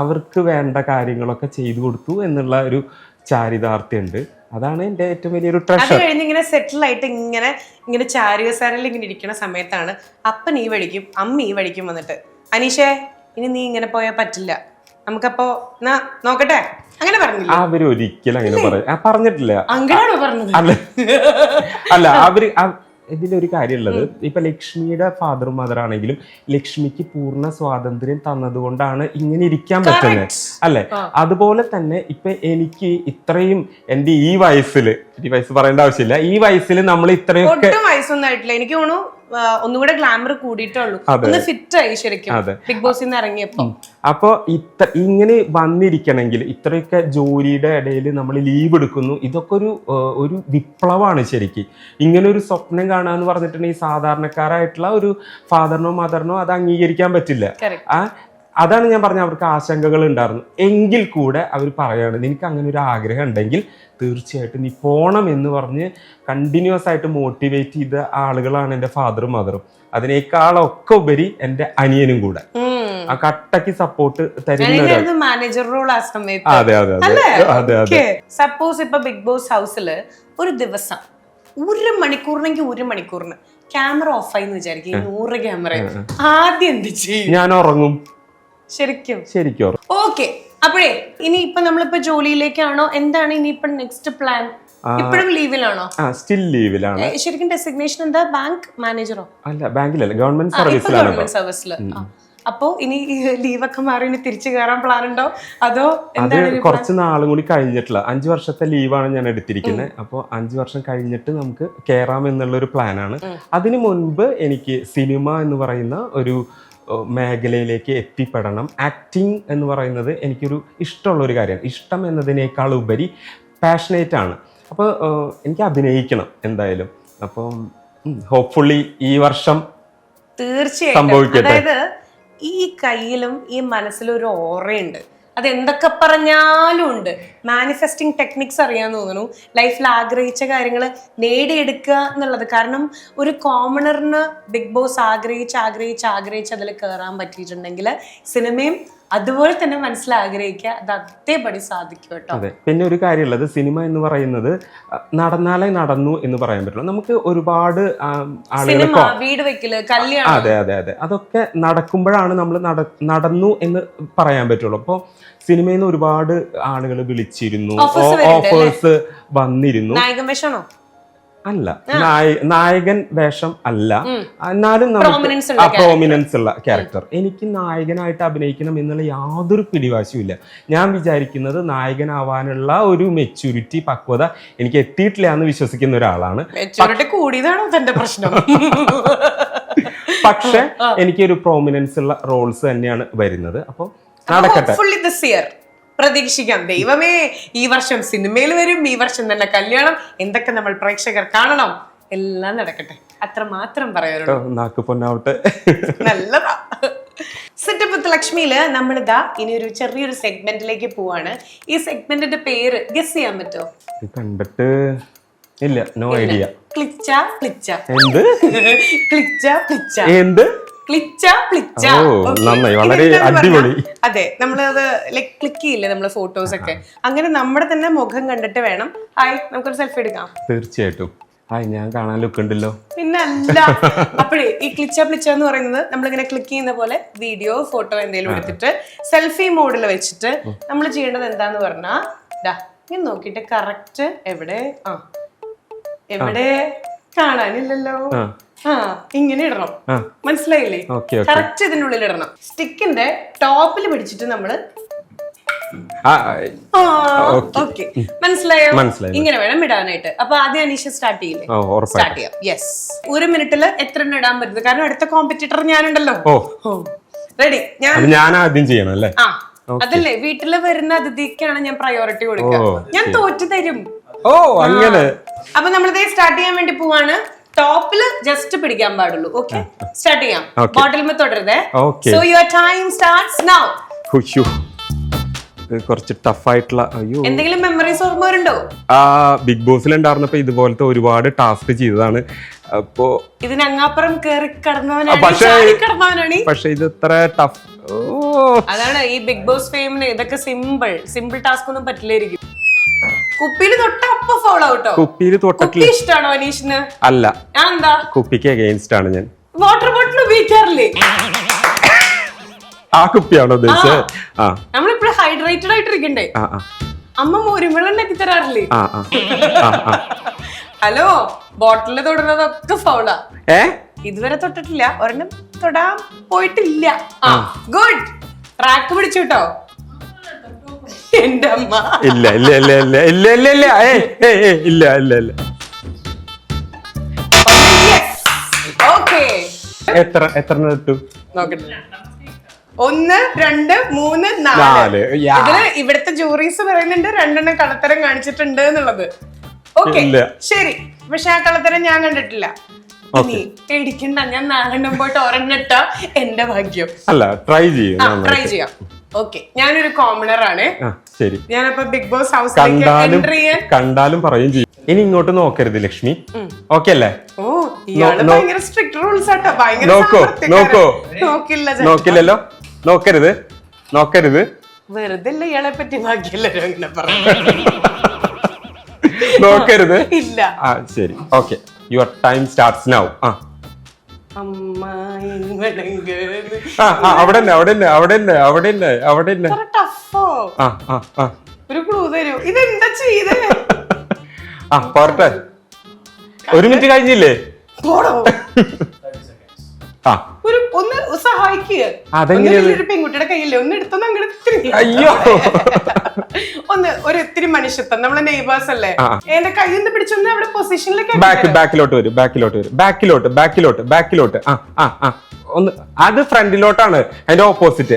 അവർക്ക് വേണ്ട കാര്യങ്ങളൊക്കെ ചെയ്തു കൊടുത്തു എന്നുള്ള ഒരു ചാരിതാർത്ഥ്യമുണ്ട്. അതാണ് എന്റെ ഏറ്റവും വലിയൊരു ട്രഷർ. അത് കഴിഞ്ഞ് ഇങ്ങനെ സെറ്റിൽ ആയിട്ട് ഇങ്ങനെ ചാരികസാരയിൽ ഇങ്ങനെ ഇരിക്കുന്ന സമയത്താണ് അപ്പൻ ഈ വഴിക്കും അമ്മ ഈ വഴിക്കും വന്നിട്ട്, അനീഷേ ഇനി നീ ഇങ്ങനെ പോയാൽ പറ്റില്ല, നമുക്കപ്പോ നോക്കട്ടെ അങ്ങനെ പറഞ്ഞില്ല. അവരൊരിക്കലും അങ്ങനെ പറഞ്ഞിട്ടില്ല. അങ്ങനെയാണോ പറഞ്ഞത്? അല്ല അവര് ഇതിലൊരു കാര്യമുള്ളത്, ഇപ്പൊ ലക്ഷ്മിയുടെ ഫാദറും മദർ ആണെങ്കിലും ലക്ഷ്മിക്ക് പൂർണ്ണ സ്വാതന്ത്ര്യം തന്നതുകൊണ്ടാണ് ഇങ്ങനെ ഇരിക്കാൻ പറ്റുന്നത്, അല്ലെ? അതുപോലെ തന്നെ ഇപ്പൊ എനിക്ക് ഇത്രയും എന്റെ ഈ വയസ്സിൽ പറയേണ്ട ആവശ്യമില്ല, ഈ വയസ്സിൽ നമ്മൾ ഇത്രയൊക്കെ വയസ്സൊന്നും ആയിട്ടില്ല. എനിക്ക് തോന്നുന്നു ഒന്നുകൂടെ ഗ്ലാമർ കൂടിയിട്ടുള്ളൂ, ഒന്ന് ഫിറ്റ് ആയി ശരിക്കും ബിഗ് ബോസിൽ നിന്ന് ഇറങ്ങിയപ്പോ. അപ്പൊ ഇങ്ങനെ വന്നിരിക്കണമെങ്കിൽ ഇത്രയൊക്കെ ജോലിയുടെ ഇടയിൽ നമ്മൾ ലീവ് എടുക്കുന്നു, ഇതൊക്കെ ഒരു വിപ്ലവമാണ് ശരിക്കും. ഇങ്ങനെ ഒരു സ്വപ്നം കാണാന്ന് പറഞ്ഞിട്ടുണ്ടെങ്കിൽ സാധാരണക്കാരായിട്ടുള്ള ഒരു ഫാദറിനോ മദറിനോ അത് അംഗീകരിക്കാൻ പറ്റില്ല. അതാണ് ഞാൻ പറഞ്ഞ, അവർക്ക് ആശങ്കകൾ ഉണ്ടായിരുന്നു. എങ്കിൽ കൂടെ അവർ പറയാണ്, നിനക്ക് അങ്ങനെ ഒരു ആഗ്രഹം ഉണ്ടെങ്കിൽ തീർച്ചയായിട്ടും നീ പോണം എന്ന് പറഞ്ഞ് കണ്ടിന്യൂസ് ആയിട്ട് മോട്ടിവേറ്റ് ചെയ്ത ആളുകളാണ് എൻ്റെ ഫാദറും മദറും. അതിനേക്കാളൊക്കെ ഉപരി എൻ്റെ അനിയനും കൂടെ ആ കട്ടക്ക് സപ്പോർട്ട് തരുന്ന മാനേജർ റോൾ ആ സമയത്ത്. അതെ അതെ അതെ അതെ. സപ്പോസ് ഇപ്പൊ ബിഗ് ബോസ് ഹൗസിൽ ഒരു ദിവസം 1 മണിക്കൂറിനെങ്കിൽ 1 മണിക്കൂറിന് ക്യാമറ ഓഫ് ആയി എന്ന് വിചാരിക്കും, 100 ക്യാമറ, ആദ്യം എന്ത് ചെയ്യും? ഞാൻ ഉറങ്ങും. ശരിക്കും ഓക്കെ. അപ്പോഴേ ഇനിയിപ്പൊ നമ്മളിപ്പോ ജോലിയിലേക്കാണോ, എന്താണ് ഇനിയിപ്പോ നെക്സ്റ്റ് പ്ലാൻ? ഇപ്പോഴും ലീവിലാണോ? സ്റ്റിൽ ലീവിലാണ്. ശരിക്കും ഡെസിഗ്നേഷൻ എന്താ? ബാങ്ക് മാനേജറോ? അല്ല, ബാങ്കിലല്ല, ഗവൺമെന്റ് സർവീസിൽ. അപ്പോ ഇനി ലീവൊക്കെ മാറി ഇനി തിരിച്ചു കയറാൻ പ്ലാൻ ഉണ്ടോ, അതോ അത് കുറച്ച് നാളും കൂടി കഴിഞ്ഞിട്ടില്ല. 5 വർഷത്തെ ലീവാണ് ഞാൻ എടുത്തിരിക്കുന്നത്. അപ്പോൾ 5 വർഷം കഴിഞ്ഞിട്ട് നമുക്ക് കയറാം എന്നുള്ള ഒരു പ്ലാനാണ്. അതിനു മുൻപ് എനിക്ക് സിനിമ എന്ന് പറയുന്ന ഒരു മേഖലയിലേക്ക് എത്തിപ്പെടണം. ആക്ടിങ് എന്ന് പറയുന്നത് എനിക്കൊരു ഇഷ്ടമുള്ള ഒരു കാര്യമാണ്. ഇഷ്ടം എന്നതിനേക്കാൾ ഉപരി പാഷനേറ്റ് ആണ്. അപ്പോൾ എനിക്ക് അഭിനയിക്കണം എന്തായാലും. അപ്പം ഹോപ്പ്ഫുള്ളി ഈ വർഷം തീർച്ചയായിട്ടും. അതായത് ഈ കയ്യിലും ഈ മനസ്സിലും ഒരു ഓറയുണ്ട്, അത് എന്തൊക്കെ പറഞ്ഞാലും ഉണ്ട്. മാനിഫെസ്റ്റിംഗ് ടെക്നിക്സ് അറിയാൻ തോന്നുന്നു, ലൈഫിൽ ആഗ്രഹിച്ച കാര്യങ്ങൾ നേടിയെടുക്കുക എന്നുള്ളത്. കാരണം ഒരു കോമണറിന് ബിഗ് ബോസ് ആഗ്രഹിച്ച് അതിൽ കയറാൻ പറ്റിയിട്ടുണ്ടെങ്കിൽ സിനിമയും അതുപോലെ തന്നെ മനസ്സിൽ ആഗ്രഹിക്കുക, അത് അതേപടി സാധിക്കും കേട്ടോ. അതെ. പിന്നെ ഒരു കാര്യമുള്ളത്, സിനിമ എന്ന് പറയുന്നത് നടന്നാലേ നടന്നു എന്ന് പറയാൻ പറ്റില്ല. നമുക്ക് ഒരുപാട് ആളുകൾ വീട് വെക്കല്, കല്യാണം, അതെ അതെ അതെ, അതൊക്കെ നടക്കുമ്പോഴാണ് നമ്മൾ നടന്നു എന്ന് പറയാൻ പറ്റുള്ളൂ. അപ്പോൾ സിനിമയിൽ നിന്ന് ഒരുപാട് ആളുകൾ വിളിച്ചിരുന്നു, ഓഫേഴ്സ് വന്നിരുന്നു. നായകൻ വേഷമാണോ? അല്ല, നായകൻ വേഷം അല്ല, എന്നാലും പ്രോമിനൻസ് ഉള്ള ക്യാരക്ടർ. എനിക്ക് നായകനായിട്ട് അഭിനയിക്കണം എന്നുള്ള യാതൊരു പിടിവാശിയും. ഞാൻ വിചാരിക്കുന്നത് നായകനാവാനുള്ള ഒരു മെച്യൂരിറ്റി, പക്വത എനിക്ക് എത്തിയിട്ടില്ല എന്ന് വിശ്വസിക്കുന്ന ഒരാളാണ്. പക്ഷെ എനിക്കൊരു പ്രോമിനൻസ് ഉള്ള റോൾസ് തന്നെയാണ് വരുന്നത്. അപ്പൊ നടക്കട്ടെ, പ്രതീക്ഷിക്കാം. ദൈവമേ, ഈ വർഷം സിനിമയിൽ വരും, ഈ വർഷം തന്നെ കല്യാണം, എന്തൊക്കെ നമ്മൾ പ്രേക്ഷകർ കാണണം, എല്ലാം നടക്കട്ടെ, അത്ര മാത്രം പറയാനുള്ളൂ. നാക്ക് പൊന്നാവട്ടെ. നല്ലതാ. സെറ്റപ്പ് വിത്ത് ലക്ഷ്മിയില് നമ്മളിതാ ഇനി ഒരു ചെറിയൊരു സെഗ്മെന്റിലേക്ക് പോവാണ്. ഈ സെഗ്മെന്റിന്റെ പേര് ഗസ് ചെയ്യാൻ പറ്റുമോ? കണ്ടിട്ട് ഇല്ല, നോ ഐഡിയ. ക്ലിച്ച. എന്ത്? ക്ലിച്ച. എന്ത്? ക്ലിച്ച പ്ലിച്ച. ഓ, നന്നായി, വളരെ അടിപൊളി. അതെ, നമ്മളത് ലൈക് ക്ലിക്ക് ചെയ്യില്ലേ നമ്മള് ഫോട്ടോസ് ഒക്കെ, അങ്ങനെ നമ്മുടെ തന്നെ മുഖം കണ്ടിട്ട് വേണം. ഹായ്, നമുക്കൊരു സെൽഫി എടുക്കാം. തീർച്ചയായിട്ടും. ഹായ്, ഞാൻ കാണാൻ ലുക്ക് ഉണ്ടല്ലോ. പിന്നെ അല്ല, അപ്പോഴേ ഈ ക്ലിച്ച പ്ലിച്ച എന്ന് പറയുന്നത് നമ്മളിങ്ങനെ ക്ലിക്ക് ചെയ്യുന്ന പോലെ വീഡിയോ ഫോട്ടോ എന്തെങ്കിലും എടുത്തിട്ട് സെൽഫി മോഡിൽ വെച്ചിട്ട് നമ്മൾ ചെയ്യേണ്ടത് എന്താന്ന് പറഞ്ഞാ ഇങ്ങനെ നോക്കിട്ട് കറക്റ്റ് എവിടെ എവിടെ കാണാനില്ലല്ലോ, ഇങ്ങനെ ഇടണം. മനസ്സിലായില്ലേ? കറക്റ്റ് ഇതിനുള്ളിൽ ഇടണം. സ്റ്റിക്കിന്റെ ടോപ്പിൽ പിടിച്ചിട്ട് നമ്മള് മനസ്സിലായോ? ഇങ്ങനെ വേണം ഇടാനായിട്ട്. അപ്പൊ ആദ്യം അനീഷ സ്റ്റാർട്ട് ചെയ്യില്ലേ? സ്റ്റാർട്ട് ചെയ്യാം. യെസ്, 1 മിനിറ്റില് എത്ര എണ്ണം ഇടാൻ പറ്റുന്നത്? കാരണം അടുത്ത കോമ്പറ്റീറ്റർ ഞാനുണ്ടല്ലോ. റെഡി? ഞാൻ ആദ്യം ചെയ്യണം അല്ലേ? അതല്ലേ, വീട്ടില് വരുന്ന അതിഥിക്കാണ് ഞാൻ പ്രയോറിറ്റി കൊടുക്കുക. ഞാൻ തോറ്റു തരും. ഓ, അങ്ങനെ. അപ്പൊ നമ്മളിതേ സ്റ്റാർട്ട് ചെയ്യാൻ വേണ്ടി പോവാണ്. ടോപ്പില് ജസ്റ്റ് പിടിക്കാൻ പാടുള്ളൂ. ഓക്കെ, സ്റ്റാർട്ട് ചെയ്യാം. ബോട്ടിൽ തുടരുതേ. So your time starts now. കുറച്ച് ടഫായിട്ടുള്ള. അയ്യോ, എന്തെങ്കിലും മെമ്മറീസ് ഓർമ്മ വരുന്നുണ്ടോ? ബിഗ് ബോസിൽ ഉണ്ടായിരുന്നപ്പോ ഇതുപോലത്തെ ഒരുപാട് ടാസ്ക് ചെയ്തതാണ്. അപ്പോ ഇതിനങ്ങാപ്പുറം കേറി കടന്നവനാണ്. പക്ഷെ ഇത് ഇത്ര ടഫ്. അതാണ് ഈ ബിഗ് ബോസ് ഫെയിമിന് ഇതൊക്കെ സിമ്പിൾ ടാസ്ക് ഒന്നും പറ്റില്ലായിരിക്കും. കുപ്പിയിൽ തൊട്ട അപ്പൊ ഫോളോ ഔട്ടോ. കുപ്പിയിൽ തൊട്ടിട്ട് ഇഷ്ടമാണോ അനീഷിന്? അല്ല, എന്താ? കുപ്പിക്ക് അഗെയിൻസ്റ്റ് ആണ് ഞാൻ. വാട്ടർ ബോട്ടിൽ ഉപയോഗിക്കാറില്ലേ? ആ കുപ്പിയാണോ ഉദ്ദേശിച്ചത്? നമ്മളിപ്പോഴും ഹൈഡ്രേറ്റഡ് ആയിട്ടിരിക്കണ്ടേ? അമ്മ മോരുവെള്ളം ഉണ്ടാക്കി തരാറില്ലേ? ഹലോ, ബോട്ടില് തൊടുന്നതൊക്കെ ഫൗളാ. ഇതുവരെ തൊട്ടിട്ടില്ല, ഒരെണ്ണം തൊടാൻ പോയിട്ടില്ല. ഗുഡ്, ട്രാക്ക് പിടിച്ചു കേട്ടോ എന്റെ അമ്മ. ഇല്ല ഇല്ല ഇല്ല ഇല്ല ഇല്ല ഇല്ല ഇല്ല ഇല്ല ഇല്ല ഇല്ല. ഓക്കേ, എത്ര ഇട്ടു നോക്കട്ടെ. 1, 2, 3, 4. ഇതില് ഇവിടുത്തെ ജൂറീസ് പറയുന്നുണ്ട് 2 എണ്ണം കള്ളത്തരം കാണിച്ചിട്ടുണ്ട് എന്നുള്ളത്. ഓക്കെ, ശരി. പക്ഷെ ആ കള്ളത്തരം ഞാൻ കണ്ടിട്ടില്ല. ഇനി പേടിക്കണ്ട, ഞാൻ 4 എണ്ണം പോയിട്ട് ഒരെണ്ണം ഇട്ടാ എന്റെ ഭാഗ്യം. അല്ല, ട്രൈ ചെയ്യാം. ഓക്കെ, ഞാനൊരു കോമണർ ആണ്. ശരി, ഞാനപ്പോ ബിഗ് ബോസ് ഹൗസിലേക്ക് എൻട്രി ചെയ്യാൻ കണ്ടാലും പറയും ചെയ്യും. ഇനി ഇങ്ങോട്ട് നോക്കരുത് ലക്ഷ്മി. ഓക്കെ അല്ലേ? ഓ, ഇയാള് ഭയങ്കര സ്ട്രിക്റ്റ് റൂൾസ് ആട്ടോ. ഭയങ്കര നോക്കില്ലല്ലോ, നോക്കരുത്. വെറുതെ ഇയാളെ പറ്റി ഭാഗ്യല്ലോ അങ്ങനെ പറഞ്ഞു. നോക്കരുത്. ഇല്ല. ശരി, okay. Your time starts now. ഒരു ക്ലൂ തരൂ. ഇതെന്താ ചെയ്തേ? പോരട്ടെ, 1 മിനിറ്റ് കഴിഞ്ഞില്ലേ? ഒന്ന് സഹായിക്കുക. പെൺകുട്ടിയുടെ കയ്യില്ലേ, ഒന്ന് എടുത്തൊന്ന് അങ്ങോട്ട്. അയ്യോ, ഒരു ഇത്തിരി മനുഷ്യത്വം. നമ്മളെ നെയ്ബേഴ്സ് അല്ലേ? എന്റെ കയ്യിൽ നിന്ന് പിടിച്ചൊന്ന് അവിടെ പൊസിഷനിലേക്ക് ബാക്കിലോട്ട്. ഒന്ന് അത് ഫ്രണ്ടിലോട്ടാണ്, അതിന്റെ ഓപ്പോസിറ്റ്.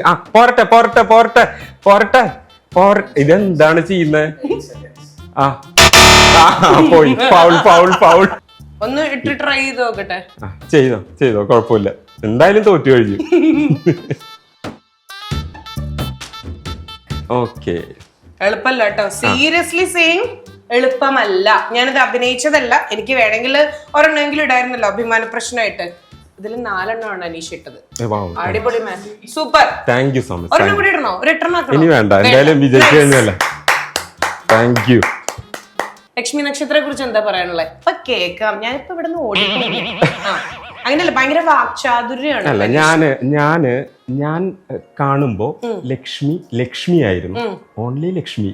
പോരട്ടെ. ഇതെന്താണ് ചെയ്യുന്നത്? പോയി. ഫൗൾ. ഒന്ന് ഇട്ട് ട്രൈ ചെയ്ത് നോക്കട്ടെ. ചെയ്തോ, കുഴപ്പമില്ല. എന്തായാലും തോറ്റു കഴിഞ്ഞു. ഓക്കെ, എളുപ്പമല്ല കേട്ടോ. സീരിയസ്ലി സെയിം, എളുപ്പമല്ല. ഞാനിത് അഭിനയിച്ചതല്ല. എനിക്ക് വേണമെങ്കിൽ ഒരെണ്ണമെങ്കിലും ഇടായിരുന്നല്ലോ, അഭിമാന പ്രശ്നമായിട്ട്. ഇതിൽ 4 എണ്ണമാണ് അനീഷ് ഇട്ടത്. അടിപൊളി man, super. Thank you so much. ഒരെണ്ണം കൂടി ഇടണോ? ഒരു 8 എണ്ണം? ഇനി വേണ്ട, എന്തായാലും വിജയിച്ചു കഴിഞ്ഞല്ലേ. Thank you. ലക്ഷ്മി നക്ഷത്രത്തെ കുറിച്ച് എന്താ പറയാനുള്ളത്? ഇപ്പൊ കേക്കാം. ഞാനിപ്പോ ഇവിടെ നിന്ന് ഓടിക്കുന്നു. അങ്ങനെയല്ല, ഭയങ്കര വാക്ചാതുര്യാണ്. അല്ല, ഞാൻ കാണുമ്പോ ലക്ഷ്മി ആയിരുന്നു, ഓൺലി ലക്ഷ്മി.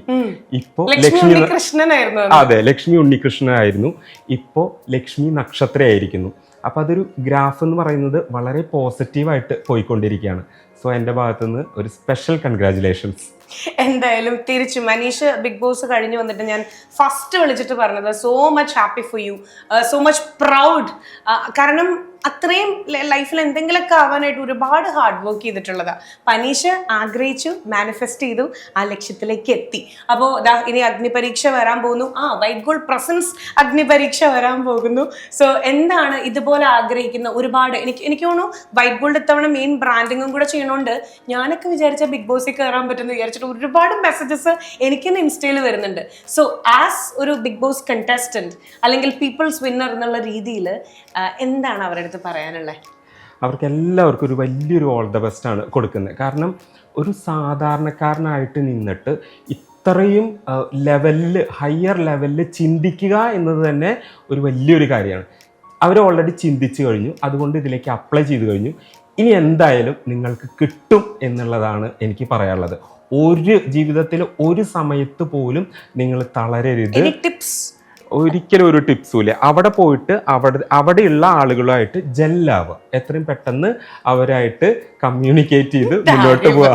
ഇപ്പൊ ലക്ഷ്മി കൃഷ്ണനായിരുന്നു. അതെ, ലക്ഷ്മി ഉണ്ണികൃഷ്ണനായിരുന്നു. ഇപ്പോ ലക്ഷ്മി നക്ഷത്രയായിരിക്കുന്നു. അപ്പൊ അതൊരു ഗ്രാഫ് എന്ന് പറയുന്നത് വളരെ പോസിറ്റീവായിട്ട് പോയിക്കൊണ്ടിരിക്കുകയാണ്. സോ എന്റെ ഭാഗത്തുനിന്ന് ഒരു സ്പെഷ്യൽ കൺഗ്രാറ്റുലേഷൻസ്. എന്തായാലും തിരിച്ചു മനീഷ് ബിഗ് ബോസ് കഴിഞ്ഞ് വന്നിട്ട് ഞാൻ ഫസ്റ്റ് വിളിച്ചിട്ട് പറഞ്ഞത് so much happy for you, so much proud. കാരണം അത്രയും ലൈഫിൽ എന്തെങ്കിലുമൊക്കെ ആവാനായിട്ട് ഒരുപാട് ഹാർഡ് വർക്ക് ചെയ്തിട്ടുള്ളതാ. പനീഷ് ആഗ്രഹിച്ചു, മാനിഫെസ്റ്റ് ചെയ്തു, ആ ലക്ഷ്യത്തിലേക്ക് എത്തി. അപ്പോൾ ഇനി അഗ്നിപരീക്ഷ വരാൻ പോകുന്നു. വൈറ്റ് ഗോൾഡ് പ്രസൻസ് അഗ്നിപരീക്ഷ വരാൻ പോകുന്നു. സോ എന്താണ് ഇതുപോലെ ആഗ്രഹിക്കുന്ന ഒരുപാട്, എനിക്ക് തോന്നുന്നു വൈറ്റ് ഗോൾഡ് ഇത്തവണ മെയിൻ ബ്രാൻഡിങ്ങും കൂടെ ചെയ്യണോണ്ട് ഞാനൊക്കെ വിചാരിച്ച ബിഗ് ബോസിൽ കയറാൻ പറ്റുമെന്ന് വിചാരിച്ചിട്ട് ഒരുപാട് മെസ്സേജസ് എനിക്ക് തന്നെ ഇൻസ്റ്റയിൽ വരുന്നുണ്ട്. സോ ആസ് ഒരു ബിഗ് ബോസ് കണ്ടസ്റ്റന്റ് അല്ലെങ്കിൽ പീപ്പിൾസ് വിന്നർ എന്നുള്ള രീതിയിൽ എന്താണ് അവരുടെ അടുത്ത് പറയാനുള്ളത്? അവർക്ക് എല്ലാവർക്കും ഒരു വലിയൊരു ഓൾ ദ ബെസ്റ്റ് ആണ് കൊടുക്കുന്നത്. കാരണം ഒരു സാധാരണക്കാരനായിട്ട് നിന്നിട്ട് ഇത്രയും ലെവലിൽ ഹയർ ലെവലിൽ ചിന്തിക്കുക എന്നത് തന്നെ ഒരു വലിയൊരു കാര്യമാണ്. അവർ ഓൾറെഡി ചിന്തിച്ചു കഴിഞ്ഞു, അതുകൊണ്ട് ഇതിലേക്ക് അപ്ലൈ ചെയ്ത് കഴിഞ്ഞു. ഇനി എന്തായാലും നിങ്ങൾക്ക് കിട്ടും എന്നുള്ളതാണ് എനിക്ക് പറയാനുള്ളത്. ഒരു ജീവിതത്തിൽ ഒരു സമയത്ത് പോലും നിങ്ങൾ തളരരുത്. ഒരിക്കലും ഒരു ടിപ്സും ഇല്ല. അവിടെ പോയിട്ട് അവിടെയുള്ള ആളുകളുമായിട്ട് ജെല്ലാവുക, എത്രയും പെട്ടെന്ന് അവരായിട്ട് കമ്മ്യൂണിക്കേറ്റ് ചെയ്ത് മുന്നോട്ട് പോവുക.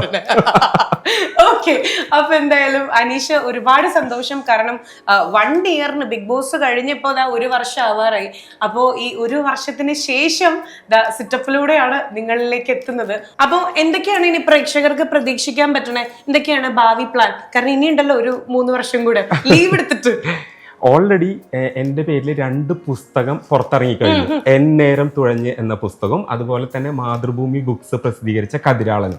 ഓക്കെ, അപ്പൊ എന്തായാലും അനീഷ ഒരുപാട് സന്തോഷം. കാരണം 1 ഇയറിന് ബിഗ് ബോസ് കഴിഞ്ഞപ്പോ ഒരു വർഷം ആവാറായി. അപ്പോ ഈ ഒരു വർഷത്തിന് ശേഷം സിറ്റപ്പിലൂടെയാണ് നിങ്ങളിലേക്ക് എത്തുന്നത്. അപ്പൊ എന്തൊക്കെയാണ് ഇനി പ്രേക്ഷകർക്ക് പ്രതീക്ഷിക്കാൻ പറ്റണേ? എന്തൊക്കെയാണ് ഭാവി പ്ലാൻ? കാരണം ഇനിയുണ്ടല്ലോ ഒരു 3 വർഷം കൂടെ ലീവ് എടുത്തിട്ട്. ഓൾറെഡി എൻ്റെ പേരിൽ 2 പുസ്തകം പുറത്തിറങ്ങിക്കഴിഞ്ഞു. എന്നേരം തുഴഞ്ഞ് എന്ന പുസ്തകം, അതുപോലെ തന്നെ മാതൃഭൂമി ബുക്സ് പ്രസിദ്ധീകരിച്ച കതിരാളൻ.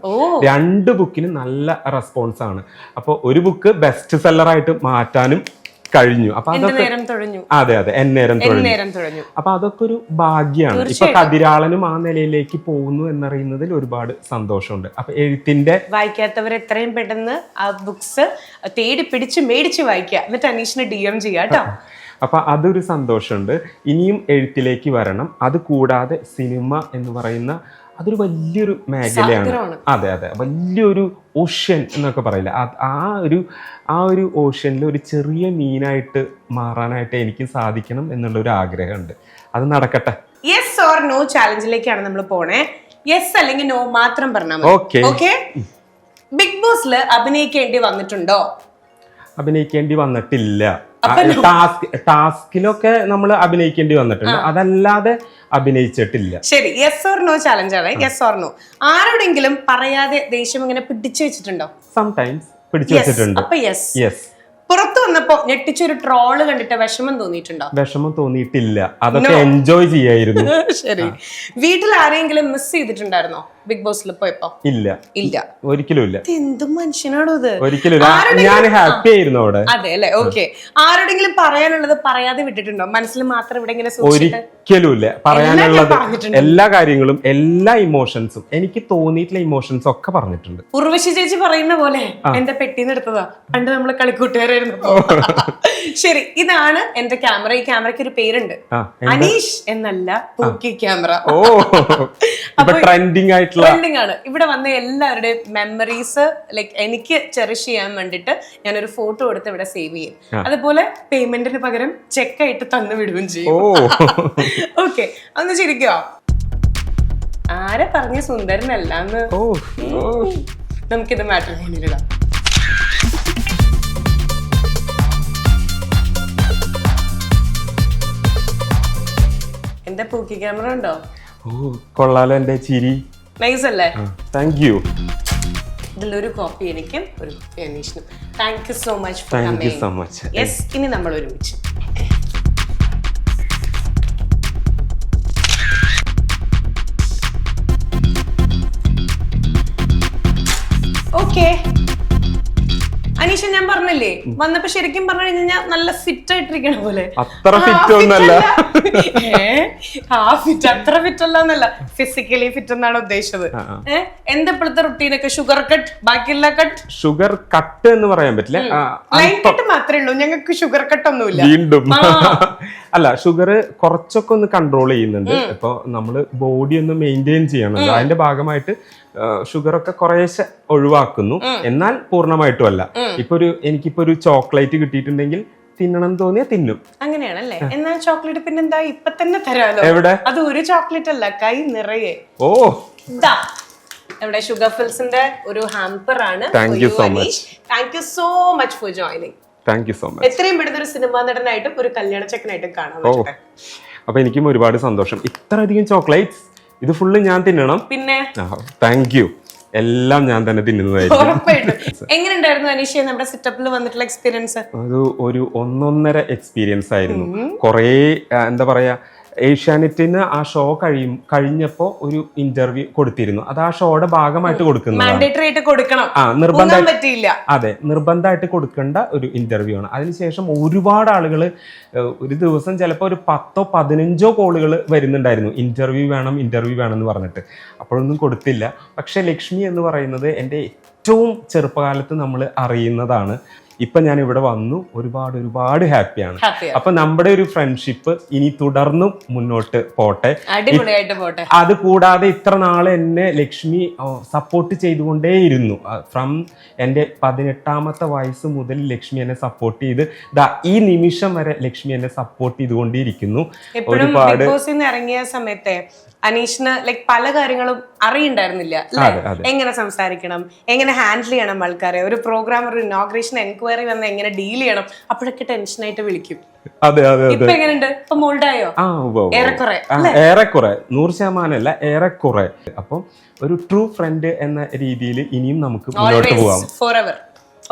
2 ബുക്കിന് നല്ല റെസ്പോൺസ് ആണ്. അപ്പോൾ ഒരു ബുക്ക് ബെസ്റ്റ് സെല്ലറായിട്ട് മാറ്റാനും കഴിഞ്ഞു. അപ്പൊ അതൊക്കെ അതെ എന്നേരം തുഴഞ്ഞു. അപ്പൊ അതൊക്കെ ഒരു ഭാഗ്യമാണ്. ഇപ്പൊ കതിരാളനും ആ നിലയിലേക്ക് പോകുന്നു എന്നറിയുന്നതിൽ ഒരുപാട് സന്തോഷമുണ്ട്. അപ്പൊ എഴുത്തിന്റെ വായിക്കാത്തവർ എത്രയും പെട്ടെന്ന് ആ ബുക്സ് തേടി പിടിച്ച് മേടിച്ച് വായിക്കുക, എന്നിട്ട് അനീഷിനെ DM ചെയ്യാം കേട്ടോ. അപ്പൊ അതൊരു സന്തോഷമുണ്ട്. ഇനിയും എഴുത്തിലേക്ക് വരണം. അത് കൂടാതെ സിനിമ എന്ന് പറയുന്ന അതൊരു വലിയൊരു മേഖലയാണ്. അതെ വലിയൊരു ഓഷ്യൻ എന്നൊക്കെ പറയില്ല, ആ ഒരു ഓഷ്യനിൽ ഒരു ചെറിയ മീനായിട്ട് മാറാനായിട്ട് എനിക്ക് സാധിക്കണം എന്നുള്ള ഒരു ആഗ്രഹമുണ്ട്. അത് നടക്കട്ടെ. യെസ് ഓർ നോ ചാലഞ്ചിലേക്കാണ് നമ്മൾ പോണേ. യെസ് അല്ലെങ്കിൽ നോ മാത്രം പറഞ്ഞാൽ മതി. ഓക്കെ, ബിഗ് ബോസിൽ അഭിനയിക്കേണ്ടി വന്നിട്ടുണ്ടോ? അഭിനയിക്കേണ്ടി വന്നിട്ടില്ല. ടാസ്കിലൊക്കെ നമ്മൾ അഭിനയിക്കേണ്ടി വന്നിട്ടുണ്ട്, അതല്ലാതെ അഭിനയിച്ചിട്ടില്ല. ശരി, യെസ് ഓർ നോ ചാലഞ്ച് ആണ്. Yes or no. ആരോടെങ്കിലും പറയാതെ ദേഷ്യം ഇങ്ങനെ പിടിച്ചു വെച്ചിട്ടുണ്ടോ? സംടൈംസ് പിടിച്ചു വെച്ചിട്ടുണ്ട്. അപ്പൊ യെസ്. പുറത്തു വന്നപ്പോ ഞെട്ടിച്ചൊരു ട്രോള് കണ്ടിട്ട് വിഷമം തോന്നിയിട്ടുണ്ടോ? വിഷമം തോന്നിയിട്ടില്ല, അതൊക്കെ എൻജോയ് ചെയ്യായിരുന്നു. ശരി, വീട്ടിൽ ആരെങ്കിലും മിസ് ചെയ്തിട്ടുണ്ടായിരുന്നോ ബിഗ് ബോസിൽ പോയപ്പോ? ഇല്ല, ഒരിക്കലും ഇല്ല. എന്തും മനുഷ്യനാണോ ഇത്? ഒരിക്കലും ഞാൻ ഹാപ്പി ആയിരുന്നു അവിടെ. അതെ അല്ലെ, ഓക്കെ. ആരോടെങ്കിലും പറയാനുള്ളത് പറയാതെ വിട്ടിട്ടുണ്ടോ? മനസ്സിൽ മാത്രം ഇവിടെ ഇങ്ങനെ ഒരിക്കലും ഇല്ല. പറയാനുള്ളത് എല്ലാ കാര്യങ്ങളും, എല്ലാ ഇമോഷൻസും, എനിക്ക് തോന്നിയിട്ടുള്ള ഇമോഷൻസും ഒക്കെ പറഞ്ഞിട്ടുണ്ട്. ഉർവശി ചേച്ചി പറയുന്ന പോലെ എന്റെ പെട്ടിന്ന് എടുത്തതാ, പണ്ട് നമ്മള് കളിക്കൂട്ടുകാരായിരുന്നു. ശരി, ഇതാണ് എന്റെ ക്യാമറ. ഈ ക്യാമറയ്ക്ക് ഒരു പേരുണ്ട്, അനീഷ് എന്നല്ല, പൂക്കി ക്യാമറ. ട്രെൻഡിങ് ആണ്. ഇവിടെ വന്ന എല്ലാവരുടെയും മെമ്മറീസ് ലൈക്ക് എനിക്ക് ചെറിഷ് ചെയ്യാൻ വേണ്ടിട്ട് ഞാനൊരു ഫോട്ടോ എടുത്ത് ഇവിടെ സേവ് ചെയ്യും. അതുപോലെ പേയ്മെന്റിന് പകരം ചെക്കായിട്ട് തന്നു വിടുകയും ചെയ്യും. ഓക്കെ, ഒന്ന് ചിരിക്കോ? ആരെ പറഞ്ഞ സുന്ദരനല്ലാന്ന്? നമുക്കിത് മാട്രിമോണിയിലിടാം. എന്റെ പൂക്കി ക്യാമറ ഉണ്ടോ? കൊള്ളാലോ, എന്റെ ചിരി നൈസ് അല്ലേ? Thank you. ഇതിലൊരു കോപ്പി എനിക്കും ഒരു കോപ്പി അനീഷിനും. Thank you so much. Thank you so much. Yes, ഇനി നമ്മൾ ഒരുമിച്ച്. ഓക്കെ അനീഷ, ഞാൻ പറഞ്ഞില്ലേ വന്നപ്പോ ശരിക്കും പറഞ്ഞു കഴിഞ്ഞാൽ നല്ല ഫിറ്റ് ആയിട്ടിരിക്കണ പോലെ. അത്ര ഫിറ്റ് ഒന്നല്ല, അത്ര ഫിറ്റ് അല്ല, ഫിസിക്കലി ഫിറ്റ് എന്നാണ് ഉദ്ദേശിച്ചത്. എന്താ ഇപ്പോഴത്തെ റുട്ടീനൊക്കെ? ഷുഗർ കട്ട്, ബാക്കിയുള്ള കട്ട്? ഷുഗർ കട്ട് എന്ന് പറയാൻ പറ്റില്ല, ലൈൻ കട്ട് മാത്രമേ ഉള്ളൂ. ഞങ്ങൾക്ക് ഷുഗർ കട്ട് ഒന്നുമില്ല. വീണ്ടും അല്ല, ഷുഗർ കുറച്ചൊക്കെ ഒന്ന് കൺട്രോൾ ചെയ്യുന്നുണ്ട്. ഇപ്പൊ നമ്മള് ബോഡി ഒന്ന് മെയിൻറ്റെയിൻ ചെയ്യണല്ലോ, അതിന്റെ ഭാഗമായിട്ട് ഷുഗർ ഒക്കെ കുറേശ്ശെ ഒഴിവാക്കുന്നു, എന്നാൽ പൂർണ്ണമായിട്ടും അല്ല. എനിക്കിപ്പോ ഒരു ചോക്ലേറ്റ് കിട്ടിയിട്ടുണ്ടെങ്കിൽ തിന്നണം തോന്നിയാ തിന്നും. അങ്ങനെയാണല്ലേ? എന്നാൽ ചോക്ലേറ്റ് പിന്നെന്താ, ഇപ്പൊ തന്നെ തരാലോ. എവിടെ? അത് ഒരു ചോക്ലേറ്റ് അല്ല, കൈ നിറയെ. എവിടെ? ഷുഗർ ഫിൽസിന്റെ ഒരു ഹാമ്പർ ആണ്. Thank you so much. Thank you so much for joining. Thank you so much. എത്രയും പെടുന്ന ഒരു സിനിമാ നടനായിട്ടും ഒരു കല്യാണ ചെക്കനായിട്ടും കാണാൻ പറ്റട്ടെ. അപ്പൊ എനിക്കും ഒരുപാട് സന്തോഷം. ഇത്രയധികം ചോക്ലേറ്റ്സ്, ഇത് ഫുള്ള് ഞാൻ തിന്നണം. പിന്നെ താങ്ക് യു. എല്ലാം ഞാൻ തന്നെ തിന്നുന്നതായിരിക്കും. എങ്ങനെയുണ്ടായിരുന്നു അനീഷ നമ്മുടെ സെറ്റപ്പിൽ വന്നിട്ടുള്ള എക്സ്പീരിയൻസ്? അത് ഒരു 1.5 എക്സ്പീരിയൻസ് ആയിരുന്നു. കുറേ എന്താ പറയാ, ഏഷ്യാനെറ്റിന് ആ ഷോ കഴിഞ്ഞപ്പോൾ ഒരു ഇന്റർവ്യൂ കൊടുത്തിരുന്നു. അത് ആ ഷോയുടെ ഭാഗമായിട്ട് കൊടുക്കുന്നതാണ്. അതെ, നിർബന്ധമായിട്ട് കൊടുക്കേണ്ട ഒരു ഇന്റർവ്യൂ ആണ്. അതിനുശേഷം ഒരുപാട് ആളുകൾ ഒരു ദിവസം ചിലപ്പോൾ ഒരു 10-15 കോളുകൾ വരുന്നുണ്ടായിരുന്നു, ഇന്റർവ്യൂ വേണം എന്ന് പറഞ്ഞിട്ട്. അപ്പോഴൊന്നും കൊടുത്തില്ല. പക്ഷെ ലക്ഷ്മി എന്ന് പറയുന്നത് എൻ്റെ ഏറ്റവും ചെറുപ്പകാലത്ത് നമ്മൾ അറിയുന്നതാണ്. ഇപ്പൊ ഞാൻ ഇവിടെ വന്നു, ഒരുപാട് ഹാപ്പിയാണ്. അപ്പൊ നമ്മുടെ ഒരു ഫ്രണ്ട്ഷിപ്പ് ഇനി തുടർന്നും മുന്നോട്ട് പോട്ടെ. അത് കൂടാതെ ഇത്ര നാളെ എന്നെ ലക്ഷ്മി സപ്പോർട്ട് ചെയ്തുകൊണ്ടേയിരുന്നു. ഫ്രം എൻ്റെ 18ാമത്തെ വയസ്സ് മുതൽ ലക്ഷ്മി എന്നെ സപ്പോർട്ട് ചെയ്ത് ഈ നിമിഷം വരെ ലക്ഷ്മി എന്നെ സപ്പോർട്ട് ചെയ്തുകൊണ്ടിരിക്കുന്നു. ഒരുപാട് ഇറങ്ങിയ സമയത്തെ അനീഷിന് പല കാര്യങ്ങളും അറിയണ്ടായിരുന്നില്ല. എങ്ങനെ സംസാരിക്കണം, എങ്ങനെ ഹാൻഡിൽ ചെയ്യണം ആൾക്കാരെ, ഒരു പ്രോഗ്രാം, ഒരു ഇനോഗ്രേഷൻ എൻക്വയറി വന്ന് എങ്ങനെ ഡീൽ ചെയ്യണം, അപ്പോഴൊക്കെ ടെൻഷനായിട്ട് വിളിക്കും. ഇപ്പൊ എങ്ങനെയുണ്ട്? ഇപ്പൊ മോൾഡായോ? ഏറെക്കുറെ 100% അല്ല, ഏറെക്കുറെ. അപ്പം ഒരു ട്രൂ ഫ്രണ്ട് എന്ന രീതിയിൽ ഇനിയും നമുക്ക് മുന്നോട്ട് പോകാം. ഫോറെവർ.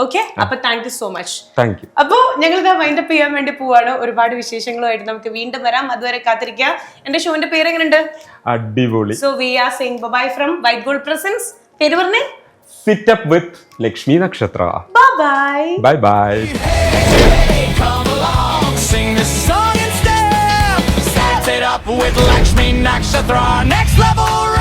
ഓക്കെ, അപ്പൊ thank you so much. Thank U. അപ്പൊ ഞങ്ങൾ ഇതാ വൈൻഡപ്പ് ചെയ്യാൻ വേണ്ടി പോവാണ്. ഒരുപാട് വിശേഷങ്ങളുമായിട്ട് നമുക്ക് വീണ്ടും വരാം. അതുവരെ കാത്തിരിക്കുക. എന്റെ ഷോന്റെ പേര് എങ്ങനെയുണ്ട്? അടിപൊളി. So we are saying bye from white gold presence. പേര് പറഞ്ഞേ, sit up with Lakshmi Nakshatra. Bye bye. Come along, sing this song and step it up with Lakshmi Nakshatra. Next level